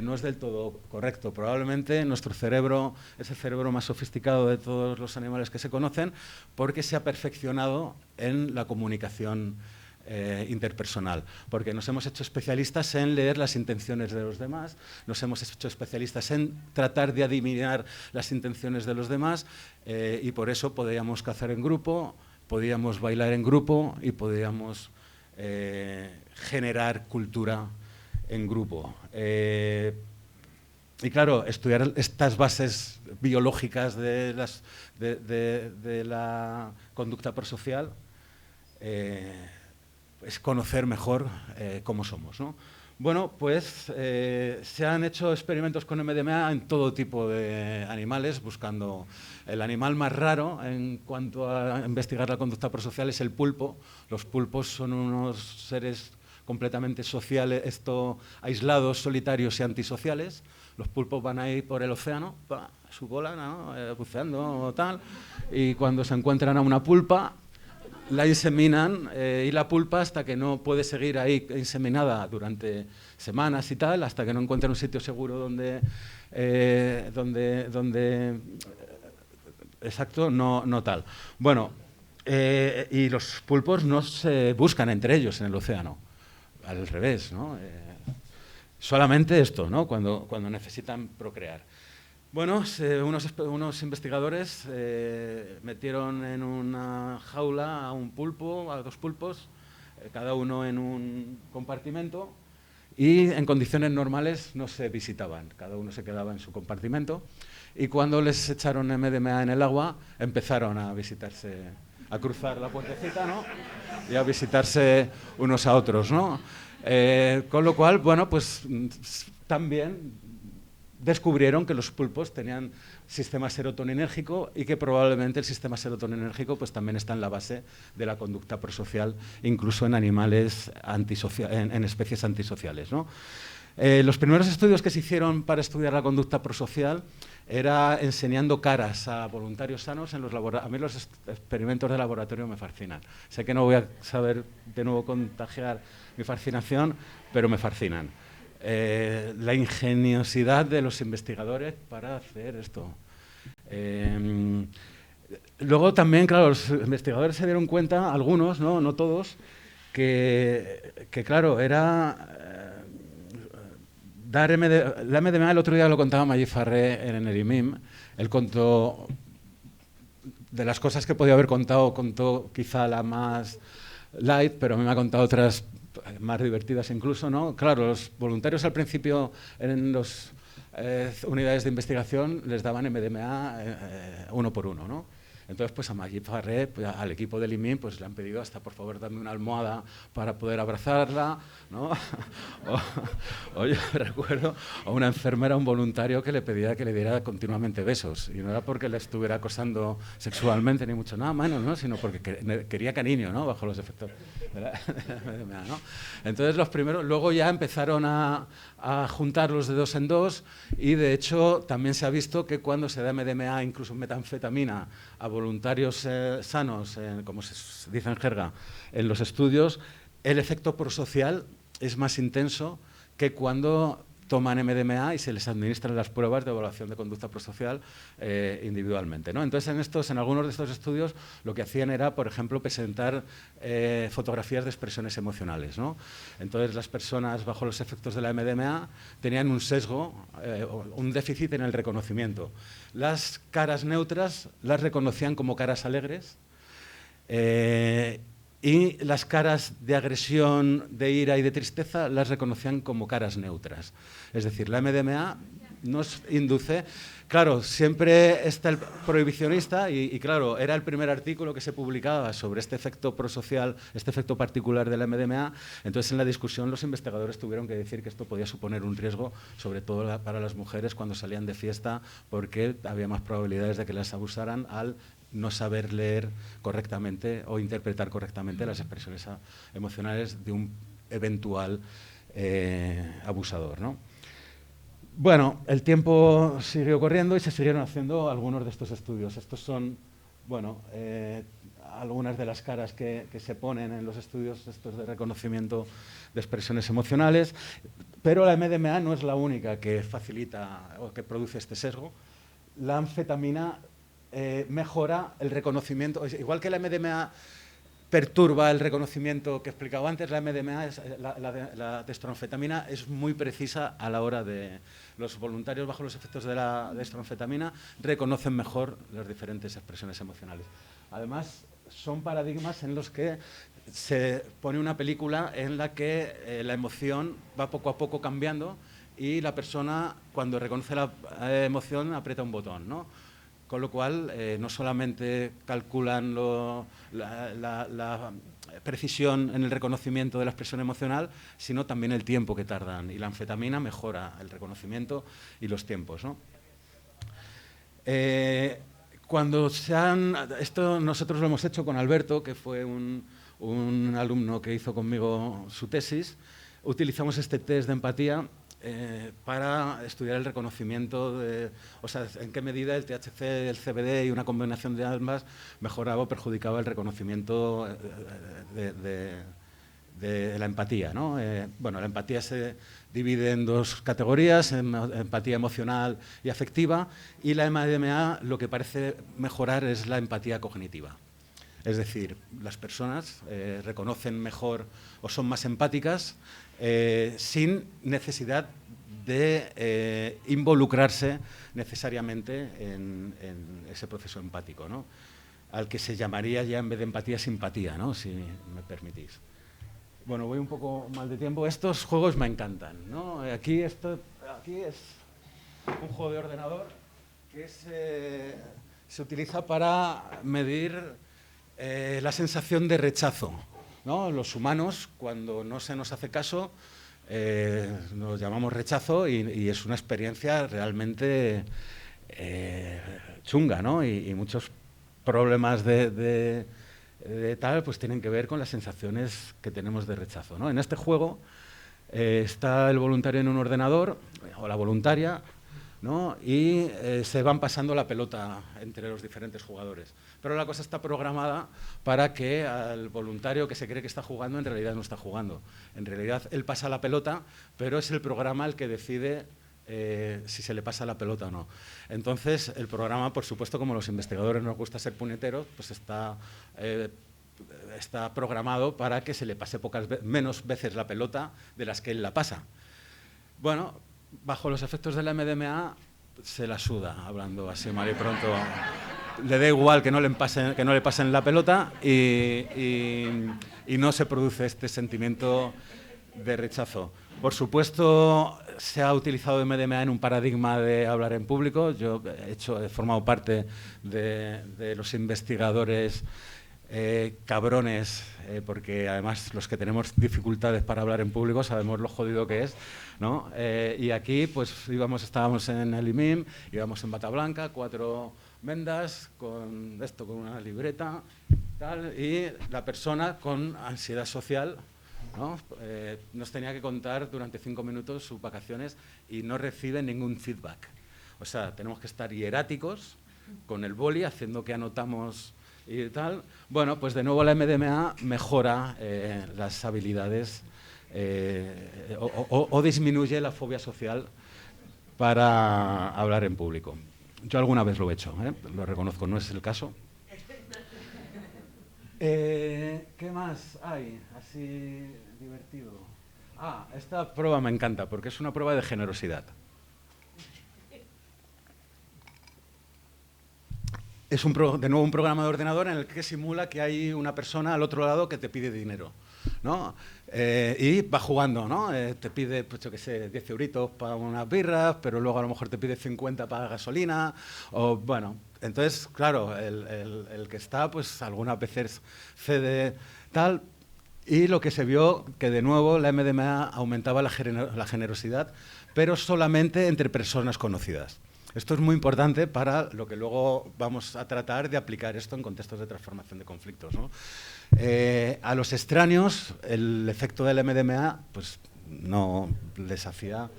no es del todo correcto. Probablemente nuestro cerebro es el cerebro más sofisticado de todos los animales que se conocen porque se ha perfeccionado en la comunicación interpersonal, porque nos hemos hecho especialistas en leer las intenciones de los demás, nos hemos hecho especialistas en tratar de adivinar las intenciones de los demás y por eso podíamos cazar en grupo, podíamos bailar en grupo y podíamos generar cultura en grupo. Y claro, estudiar estas bases biológicas de la conducta prosocial es conocer mejor cómo somos, ¿no? Bueno, pues se han hecho experimentos con MDMA en todo tipo de animales, buscando el animal más raro en cuanto a investigar la conducta prosocial es el pulpo. Los pulpos son unos seres completamente sociales, aislados, solitarios y antisociales. Los pulpos van a ir por el océano, su cola, ¿no? Buceando o tal, y cuando se encuentran a una pulpa, la inseminan y la pulpa hasta que no puede seguir ahí inseminada durante semanas y tal, hasta que no encuentra un sitio seguro donde exacto, no tal. Bueno, y los pulpos no se buscan entre ellos en el océano, al revés, ¿no? Solamente esto, ¿no? Cuando necesitan procrear. Bueno, unos investigadores metieron en una jaula a un pulpo, a dos pulpos, cada uno en un compartimento, y en condiciones normales no se visitaban, cada uno se quedaba en su compartimento, y cuando les echaron MDMA en el agua, empezaron a visitarse, a cruzar la puertecita, ¿no? Y a visitarse unos a otros, ¿no? Con lo cual, bueno, pues también descubrieron que los pulpos tenían sistema serotoninérgico y que probablemente el sistema serotoninérgico pues también está en la base de la conducta prosocial, incluso en animales en especies antisociales, ¿no? Los primeros estudios que se hicieron para estudiar la conducta prosocial era enseñando caras a voluntarios sanos en los laboratorios. A mí los experimentos de laboratorio me fascinan. Sé que no voy a saber de nuevo contagiar mi fascinación, pero me fascinan. La ingeniosidad de los investigadores para hacer esto. Luego también, claro, los investigadores se dieron cuenta, algunos, no todos, que claro, era dar la MDMA. El otro día lo contaba Magí Farré en el IMIM. Él contó, de las cosas que podía haber contado, contó quizá la más light, pero a mí me ha contado otras más divertidas incluso, ¿no? Claro, los voluntarios al principio en las unidades de investigación les daban MDMA uno por uno, ¿no? Entonces, pues a Magí Farré, pues, al equipo del IMIM, pues le han pedido hasta, por favor, darme una almohada para poder abrazarla, ¿no? o yo recuerdo a una enfermera, un voluntario que le pedía que le diera continuamente besos. Y no era porque le estuviera acosando sexualmente, ni mucho nada menos, ¿no? Sino porque quería cariño, ¿no? Bajo los efectos de la MDMA, ¿no? Entonces, los primeros, luego ya empezaron a juntarlos de dos en dos, y de hecho también se ha visto que cuando se da MDMA, incluso metanfetamina, a voluntarios sanos, como se dice en jerga, en los estudios, el efecto prosocial es más intenso que cuando toman MDMA y se les administran las pruebas de evaluación de conducta prosocial individualmente, ¿no? Entonces, en algunos de estos estudios, lo que hacían era, por ejemplo, presentar fotografías de expresiones emocionales, ¿no? Entonces, las personas bajo los efectos de la MDMA tenían un sesgo, un déficit en el reconocimiento. Las caras neutras las reconocían como caras alegres, y las caras de agresión, de ira y de tristeza las reconocían como caras neutras. Es decir, la MDMA nos induce. Claro, siempre está el prohibicionista y claro, era el primer artículo que se publicaba sobre este efecto prosocial, este efecto particular de la MDMA. Entonces, en la discusión, los investigadores tuvieron que decir que esto podía suponer un riesgo, sobre todo para las mujeres cuando salían de fiesta, porque había más probabilidades de que las abusaran al no saber leer correctamente o interpretar correctamente las expresiones emocionales de un eventual abusador, ¿no? Bueno, el tiempo siguió corriendo y se siguieron haciendo algunos de estos estudios. Estos son, bueno, algunas de las caras que se ponen en los estudios estos de reconocimiento de expresiones emocionales, pero la MDMA no es la única que facilita o que produce este sesgo. La anfetamina mejora el reconocimiento, igual que la MDMA perturba el reconocimiento que explicaba antes, la MDMA, la dextroanfetamina, es muy precisa a la hora de... Los voluntarios bajo los efectos de la dextroanfetamina reconocen mejor las diferentes expresiones emocionales. Además, son paradigmas en los que se pone una película en la que la emoción va poco a poco cambiando y la persona, cuando reconoce la emoción, aprieta un botón, ¿no? Con lo cual, no solamente calculan la precisión en el reconocimiento de la expresión emocional, sino también el tiempo que tardan. Y la anfetamina mejora el reconocimiento y los tiempos, ¿no? Esto nosotros lo hemos hecho con Alberto, que fue un alumno que hizo conmigo su tesis. Utilizamos este test de empatía para estudiar el reconocimiento, o sea, en qué medida el THC, el CBD y una combinación de ambas mejoraba o perjudicaba el reconocimiento de la empatía, ¿no? Bueno, la empatía se divide en dos categorías, en empatía emocional y afectiva, y la MDMA lo que parece mejorar es la empatía cognitiva. Es decir, las personas reconocen mejor o son más empáticas sin necesidad de involucrarse necesariamente en ese proceso empático, ¿no? Al que se llamaría ya, en vez de empatía, simpatía, ¿no? Si me permitís. Bueno, voy un poco mal de tiempo. Estos juegos me encantan, ¿no? Aquí es un juego de ordenador que se utiliza para medir la sensación de rechazo, ¿no? Los humanos, cuando no se nos hace caso, nos llamamos rechazo y es una experiencia realmente chunga, ¿no? Y muchos problemas de tal pues tienen que ver con las sensaciones que tenemos de rechazo, ¿no? En este juego Está el voluntario en un ordenador, o la voluntaria, ¿no? Y se van pasando la pelota entre los diferentes jugadores. Pero la cosa está programada para que al voluntario que se cree que está jugando, en realidad no está jugando. En realidad él pasa la pelota, pero es el programa el que decide si se le pasa la pelota o no. Entonces, el programa, por supuesto, como los investigadores nos gusta ser puñeteros, pues está programado para que se le pase menos veces la pelota de las que él la pasa. Bueno, bajo los efectos de la MDMA se la suda, hablando así mal y pronto. Le da igual que no le pasen la pelota y no se produce este sentimiento de rechazo. Por supuesto, se ha utilizado MDMA en un paradigma de hablar en público. Yo he formado parte de los investigadores cabrones, porque además los que tenemos dificultades para hablar en público sabemos lo jodido que es, ¿no? Y aquí pues estábamos en el IMIM, íbamos en bata blanca, 4 vendas, con una libreta, tal, y la persona con ansiedad social, ¿no? Nos tenía que contar durante 5 minutos sus vacaciones y no recibe ningún feedback. O sea, tenemos que estar hieráticos con el boli, haciendo que anotamos y tal. Bueno, pues de nuevo la MDMA mejora las habilidades o disminuye la fobia social para hablar en público. Yo alguna vez lo he hecho, lo reconozco, no es el caso. ¿Qué más hay así divertido? Esta prueba me encanta porque es una prueba de generosidad. Es de nuevo un programa de ordenador en el que simula que hay una persona al otro lado que te pide dinero, ¿no? Y va jugando, ¿no? Te pide, pues yo qué sé, 10 euritos para unas birras, pero luego a lo mejor te pide 50 para gasolina, o bueno. Entonces, claro, el que está, pues algunas veces cede tal, y lo que se vio, que de nuevo la MDMA aumentaba la generosidad, pero solamente entre personas conocidas. Esto es muy importante para lo que luego vamos a tratar de aplicar esto en contextos de transformación de conflictos, ¿no? A los extraños, el efecto del MDMA pues, no les hacía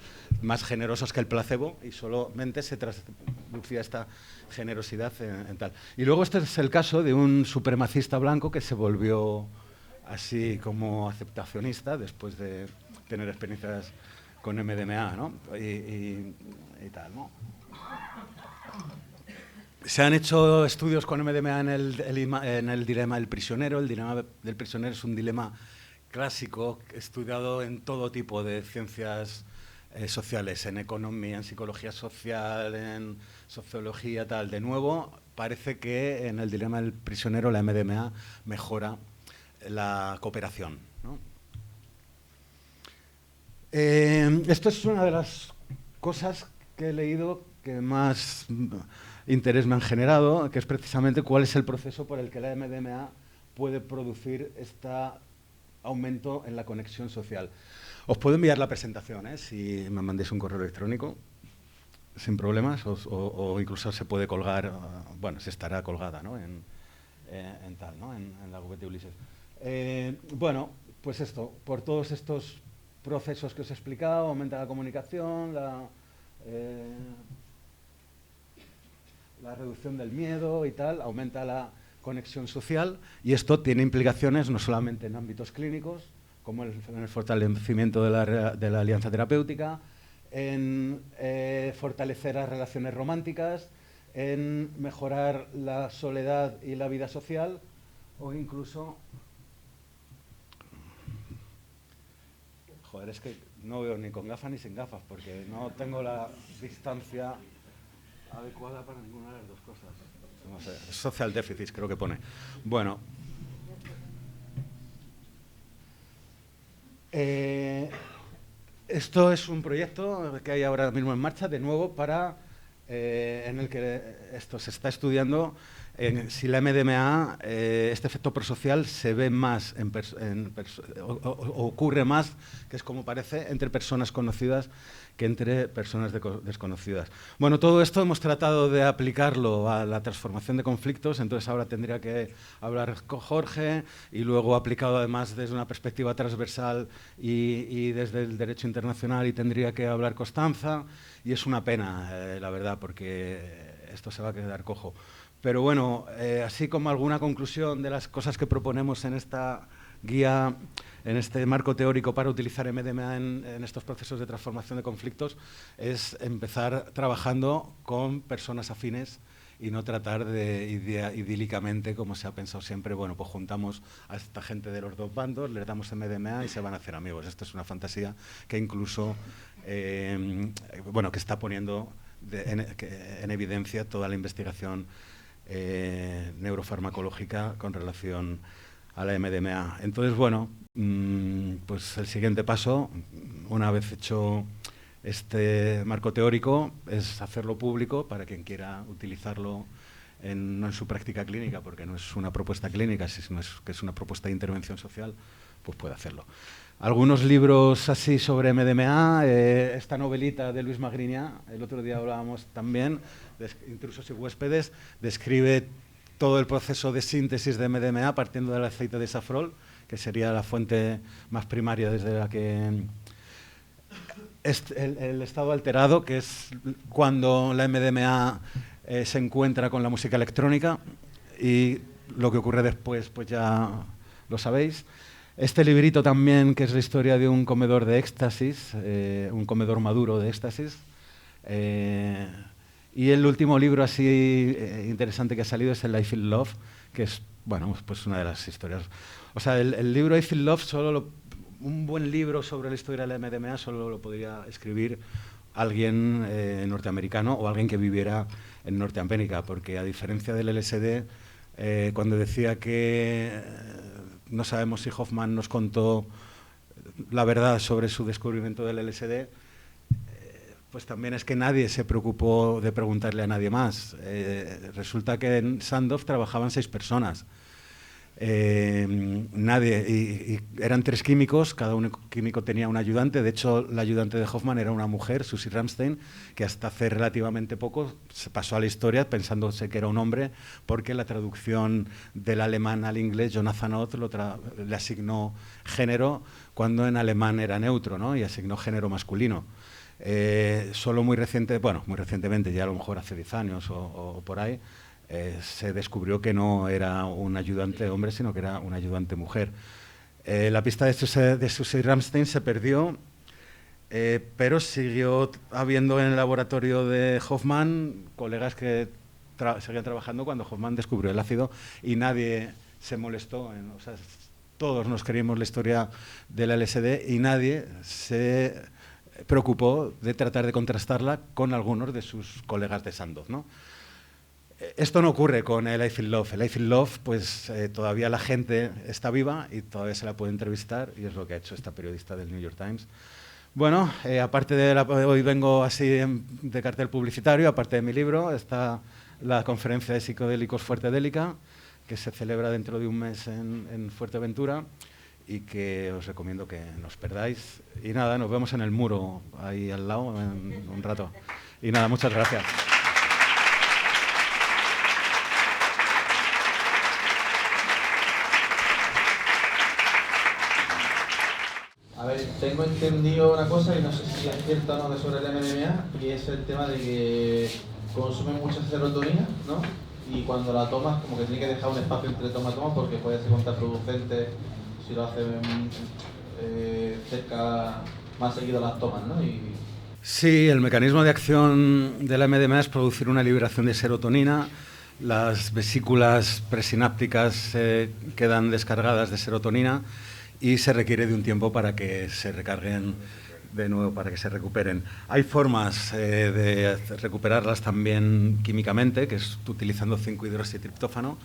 más generosos que el placebo y solamente se traducía esta generosidad en tal. Y luego este es el caso de un supremacista blanco que se volvió así como aceptacionista después de tener experiencias con MDMA, ¿no? y tal, ¿no? Se han hecho estudios con MDMA en el dilema del prisionero. El dilema del prisionero es un dilema clásico estudiado en todo tipo de ciencias sociales, en economía, en psicología social, en sociología, tal. De nuevo, parece que en el dilema del prisionero la MDMA mejora la cooperación, ¿no? Esto es una de las cosas que he leído que más interés me han generado, que es precisamente cuál es el proceso por el que la MDMA puede producir este aumento en la conexión social. Os puedo enviar la presentación, si me mandéis un correo electrónico, sin problemas, o incluso se puede colgar, bueno, se estará colgada, ¿no? en tal, ¿no? en la web de Ulises. Bueno, pues esto, por todos estos procesos que os he explicado, aumenta la comunicación, la reducción del miedo y tal, aumenta la conexión social, y esto tiene implicaciones no solamente en ámbitos clínicos, como en el fortalecimiento de la alianza terapéutica, en fortalecer las relaciones románticas, en mejorar la soledad y la vida social, o incluso... Joder, es que no veo ni con gafas ni sin gafas, porque no tengo la distancia adecuada para ninguna de las dos cosas. No sé, social deficit creo que pone. Bueno. Esto es un proyecto que hay ahora mismo en marcha, de nuevo, en el que esto se está estudiando si la MDMA, este efecto prosocial se ve más, o ocurre más, que es como parece, entre personas conocidas que entre personas desconocidas. Bueno, todo esto hemos tratado de aplicarlo a la transformación de conflictos, entonces ahora tendría que hablar con Jorge, y luego aplicado además desde una perspectiva transversal y desde el derecho internacional, y tendría que hablar Constanza, y es una pena, la verdad, porque esto se va a quedar cojo. Pero bueno, así como alguna conclusión de las cosas que proponemos en esta guía, en este marco teórico para utilizar MDMA en estos procesos de transformación de conflictos, es empezar trabajando con personas afines y no tratar de idílicamente, como se ha pensado siempre, bueno, pues juntamos a esta gente de los dos bandos, les damos MDMA y se van a hacer amigos. Esto es una fantasía que incluso, bueno, que está poniendo en evidencia toda la investigación neurofarmacológica con relación a la MDMA. Entonces, bueno, pues el siguiente paso, una vez hecho este marco teórico, es hacerlo público para quien quiera utilizarlo no en su práctica clínica, porque no es una propuesta clínica, sino que es una propuesta de intervención social, pues puede hacerlo. Algunos libros así sobre MDMA, esta novelita de Luis Magriñá, el otro día hablábamos también, de Intrusos y huéspedes, describe todo el proceso de síntesis de MDMA partiendo del aceite de safrol, que sería la fuente más primaria desde la que... el estado alterado, que es cuando la MDMA se encuentra con la música electrónica, y lo que ocurre después, pues ya lo sabéis. Este librito también, que es la historia de un comedor de éxtasis, un comedor maduro de éxtasis. Y el último libro así interesante que ha salido es el I Feel Love, que es, bueno, pues una de las historias. O sea, el libro I Feel Love, un buen libro sobre la historia de la MDMA solo lo podría escribir alguien norteamericano o alguien que viviera en Norteamérica, porque a diferencia del LSD, cuando decía que no sabemos si Hoffman nos contó la verdad sobre su descubrimiento del LSD, pues también es que nadie se preocupó de preguntarle a nadie más. Resulta que en Sandoz trabajaban 6 personas. Nadie, y eran 3 químicos, cada químico tenía un ayudante. De hecho, la ayudante de Hoffman era una mujer, Susie Ramstein, que hasta hace relativamente poco se pasó a la historia pensándose que era un hombre, porque la traducción del alemán al inglés, Jonathan Ott le asignó género cuando en alemán era neutro, ¿no? Y asignó género masculino. Solo muy recientemente, ya a lo mejor hace 10 años o por ahí, se descubrió que no era un ayudante hombre, sino que era una ayudante mujer. La pista de Susie Ramstein se perdió, pero siguió habiendo en el laboratorio de Hoffman colegas que seguían trabajando cuando Hoffman descubrió el ácido, y nadie se molestó. O sea, todos nos creímos la historia del LSD y nadie se preocupó de tratar de contrastarla con algunos de sus colegas de Sandoz, ¿no? Esto no ocurre con el I Feel Love. El I Feel Love, pues todavía la gente está viva y todavía se la puede entrevistar, y es lo que ha hecho esta periodista del New York Times. Bueno, aparte de hoy vengo así de cartel publicitario, aparte de mi libro, está la conferencia de psicodélicos Fuertedélica, que se celebra dentro de un mes en Fuerteventura, y que os recomiendo que no os perdáis. Y nada, nos vemos en el muro ahí al lado en un rato. Y nada, muchas gracias. A ver, tengo entendido una cosa, y no sé si es cierto o no, sobre el MDMA, y es el tema de que consume mucha serotonina, ¿no? Y cuando la tomas, como que tiene que dejar un espacio entre toma y toma, porque puede ser contraproducente si lo hace cerca, más seguido las tomas, ¿no? Sí, el mecanismo de acción de la MDMA es producir una liberación de serotonina. Las vesículas presinápticas quedan descargadas de serotonina y se requiere de un tiempo para que se recarguen de nuevo, para que se recuperen. Hay formas de recuperarlas también químicamente, que es utilizando 5-hidroxitriptófano,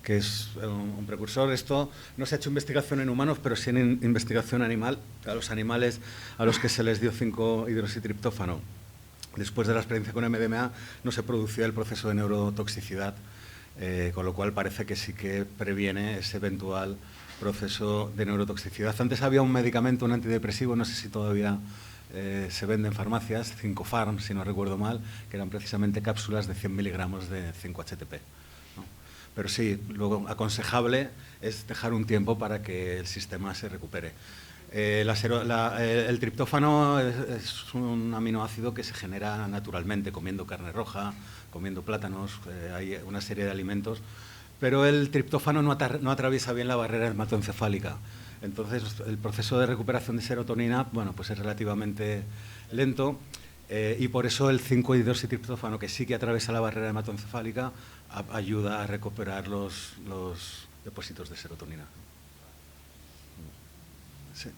que es un precursor. Esto no se ha hecho investigación en humanos, pero sí en investigación animal, a los animales a los que se les dio 5-hidroxitriptófano. Después de la experiencia con MDMA no se producía el proceso de neurotoxicidad con lo cual parece que sí que previene ese eventual proceso de neurotoxicidad. Antes había un medicamento, un antidepresivo, no sé si todavía se vende en farmacias, 5-Farm, si no recuerdo mal, que eran precisamente cápsulas de 100 miligramos de 5-HTP. ¿no? Pero sí, lo aconsejable es dejar un tiempo para que el sistema se recupere. El triptófano es un aminoácido que se genera naturalmente comiendo carne roja, comiendo plátanos, hay una serie de alimentos, pero el triptófano no atraviesa bien la barrera hematoencefálica. Entonces, el proceso de recuperación de serotonina, bueno, pues es relativamente lento y por eso el 5-hidroxitriptófano, que sí que atraviesa la barrera hematoencefálica, ayuda a recuperar los depósitos de serotonina. Sí.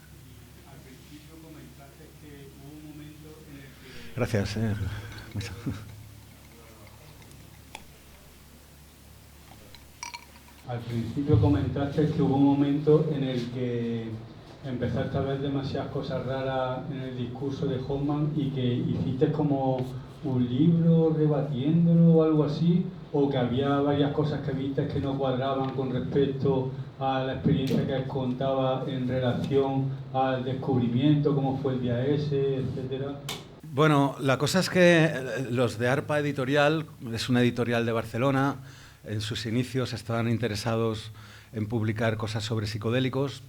Al principio comentaste que hubo un momento en el que... Gracias. Al principio comentaste que hubo un momento en el que empezaste a ver demasiadas cosas raras en el discurso de Hoffman y que hiciste como un libro rebatiéndolo o algo así, o que había varias cosas que viste que no cuadraban con respecto a la experiencia que él contaba en relación al descubrimiento, cómo fue el día ese, etcétera. Bueno, la cosa es que los de ARPA Editorial, es una editorial de Barcelona, en sus inicios estaban interesados en publicar cosas sobre psicodélicos.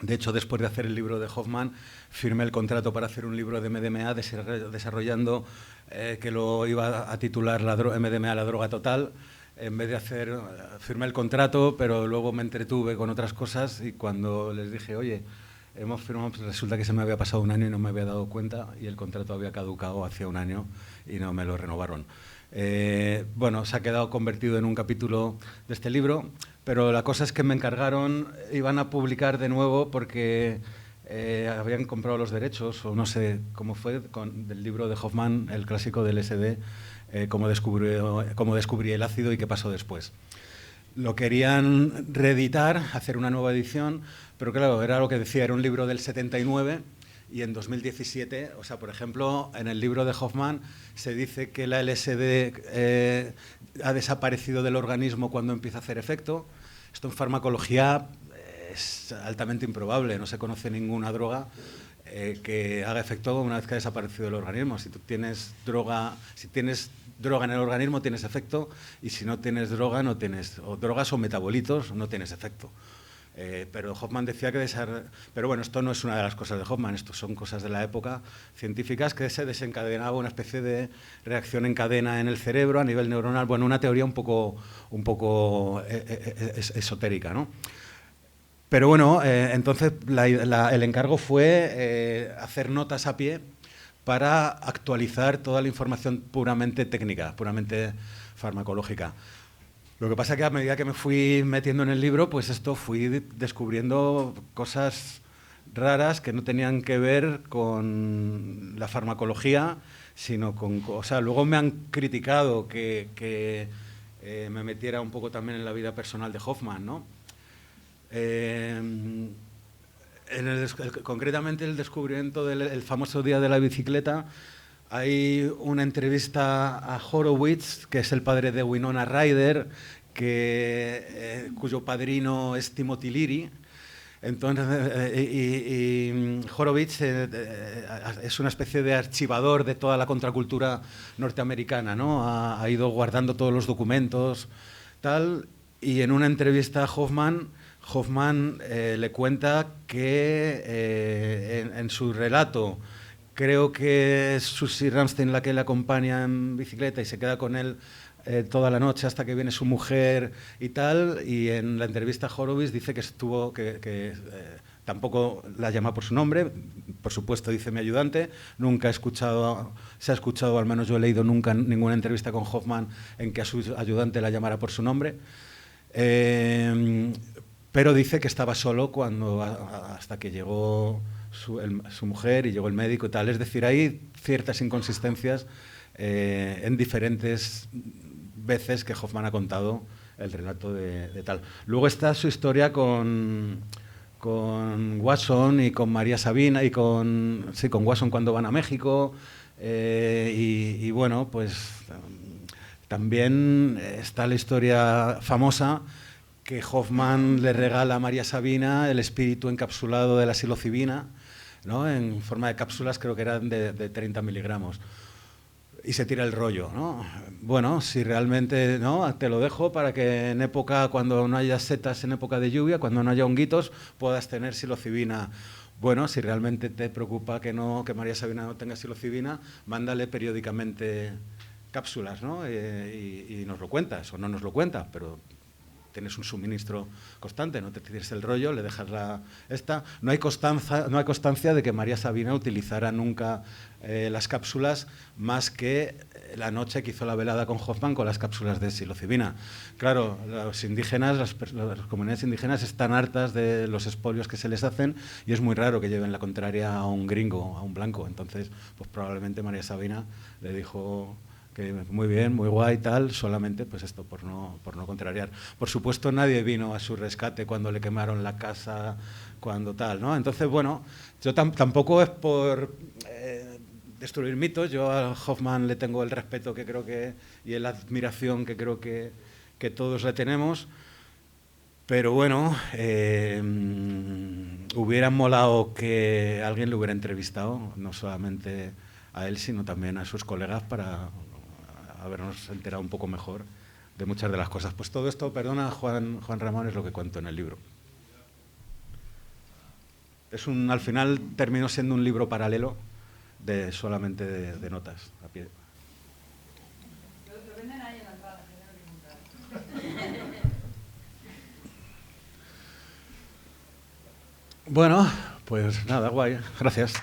De hecho, después de hacer el libro de Hoffman, firmé el contrato para hacer un libro de MDMA desarrollando que lo iba a titular MDMA, la droga total. En vez de firmé el contrato, pero luego me entretuve con otras cosas y cuando les dije, oye, hemos firmado, pues resulta que se me había pasado un año y no me había dado cuenta y el contrato había caducado hacía un año y no me lo renovaron. Bueno, se ha quedado convertido en un capítulo de este libro, pero la cosa es que me encargaron, iban a publicar de nuevo porque habían comprado los derechos, o no sé cómo fue, del libro de Hoffman, el clásico del LSD, cómo descubrí el ácido y qué pasó después. Lo querían reeditar, hacer una nueva edición, pero claro, era lo que decía, era un libro del 79 y en 2017, o sea, por ejemplo, en el libro de Hoffman se dice que la LSD ha desaparecido del organismo cuando empieza a hacer efecto. Esto en farmacología es altamente improbable, no se conoce ninguna droga que haga efecto una vez que ha desaparecido del organismo. Si tienes droga en el organismo tienes efecto y si no tienes droga no tienes, o drogas o metabolitos no tienes efecto. Pero Hoffman decía que pero bueno, esto no es una de las cosas de Hoffman, esto son cosas de la época científicas, que se desencadenaba una especie de reacción en cadena en el cerebro a nivel neuronal, bueno, una teoría un poco esotérica, ¿no? Pero bueno, entonces el encargo fue hacer notas a pie para actualizar toda la información puramente técnica, puramente farmacológica. Lo que pasa es que a medida que me fui metiendo en el libro, pues fui descubriendo cosas raras que no tenían que ver con la farmacología, sino o sea, luego me han criticado que me metiera un poco también en la vida personal de Hoffman, ¿no? Concretamente el descubrimiento del famoso día de la bicicleta, hay una entrevista a Horowitz, que es el padre de Winona Ryder, cuyo padrino es Timothy Leary. Entonces, Horowitz es una especie de archivador de toda la contracultura norteamericana, ¿no? Ha ido guardando todos los documentos, tal, y en una entrevista a Hoffman le cuenta que en su relato, creo que es Susie Ramstein la que le acompaña en bicicleta y se queda con él toda la noche hasta que viene su mujer y tal, y en la entrevista a Horowitz dice que tampoco la llama por su nombre, por supuesto dice mi ayudante, nunca se ha escuchado, al menos yo he leído nunca ninguna entrevista con Hoffman en que a su ayudante la llamara por su nombre, pero dice que estaba solo hasta que llegó su mujer y llegó el médico y tal. Es decir, hay ciertas inconsistencias en diferentes veces que Hoffman ha contado el relato de tal. Luego está su historia con Watson y con María Sabina y con Watson cuando van a México y bueno, pues también está la historia famosa que Hoffmann le regala a María Sabina el espíritu encapsulado de la psilocibina, ¿no? En forma de cápsulas, creo que eran de 30 miligramos. Y se tira el rollo, ¿no? Bueno, si realmente, ¿no? Te lo dejo para que en época, cuando no haya setas, en época de lluvia, cuando no haya honguitos, puedas tener psilocibina. Bueno, si realmente te preocupa que María Sabina no tenga psilocibina, mándale periódicamente cápsulas, ¿no? Y nos lo cuentas, o no nos lo cuenta, pero tienes un suministro constante, no te tires el rollo, le dejas esta. No hay constancia de que María Sabina utilizara nunca las cápsulas más que la noche que hizo la velada con Hoffmann con las cápsulas de psilocibina. Claro, los indígenas, las comunidades indígenas están hartas de los expolios que se les hacen y es muy raro que lleven la contraria a un gringo, a un blanco. Entonces, pues probablemente María Sabina le dijo que muy bien, muy guay, tal, solamente pues esto, por no contrariar. Por supuesto, nadie vino a su rescate cuando le quemaron la casa, cuando tal, ¿no? Entonces, bueno, yo tampoco es por destruir mitos. Yo a Hoffmann le tengo el respeto que creo que, y la admiración que creo que todos le tenemos, pero bueno, hubiera molado que alguien le hubiera entrevistado, no solamente a él, sino también a sus colegas para habernos enterado un poco mejor de muchas de las cosas. Pues todo esto, perdona Juan Ramón, es lo que cuento en el libro. Al final terminó siendo un libro paralelo solamente de notas a pie. Lo venden ahí en la entrada, si no me preguntan. Bueno, pues nada, guay, gracias.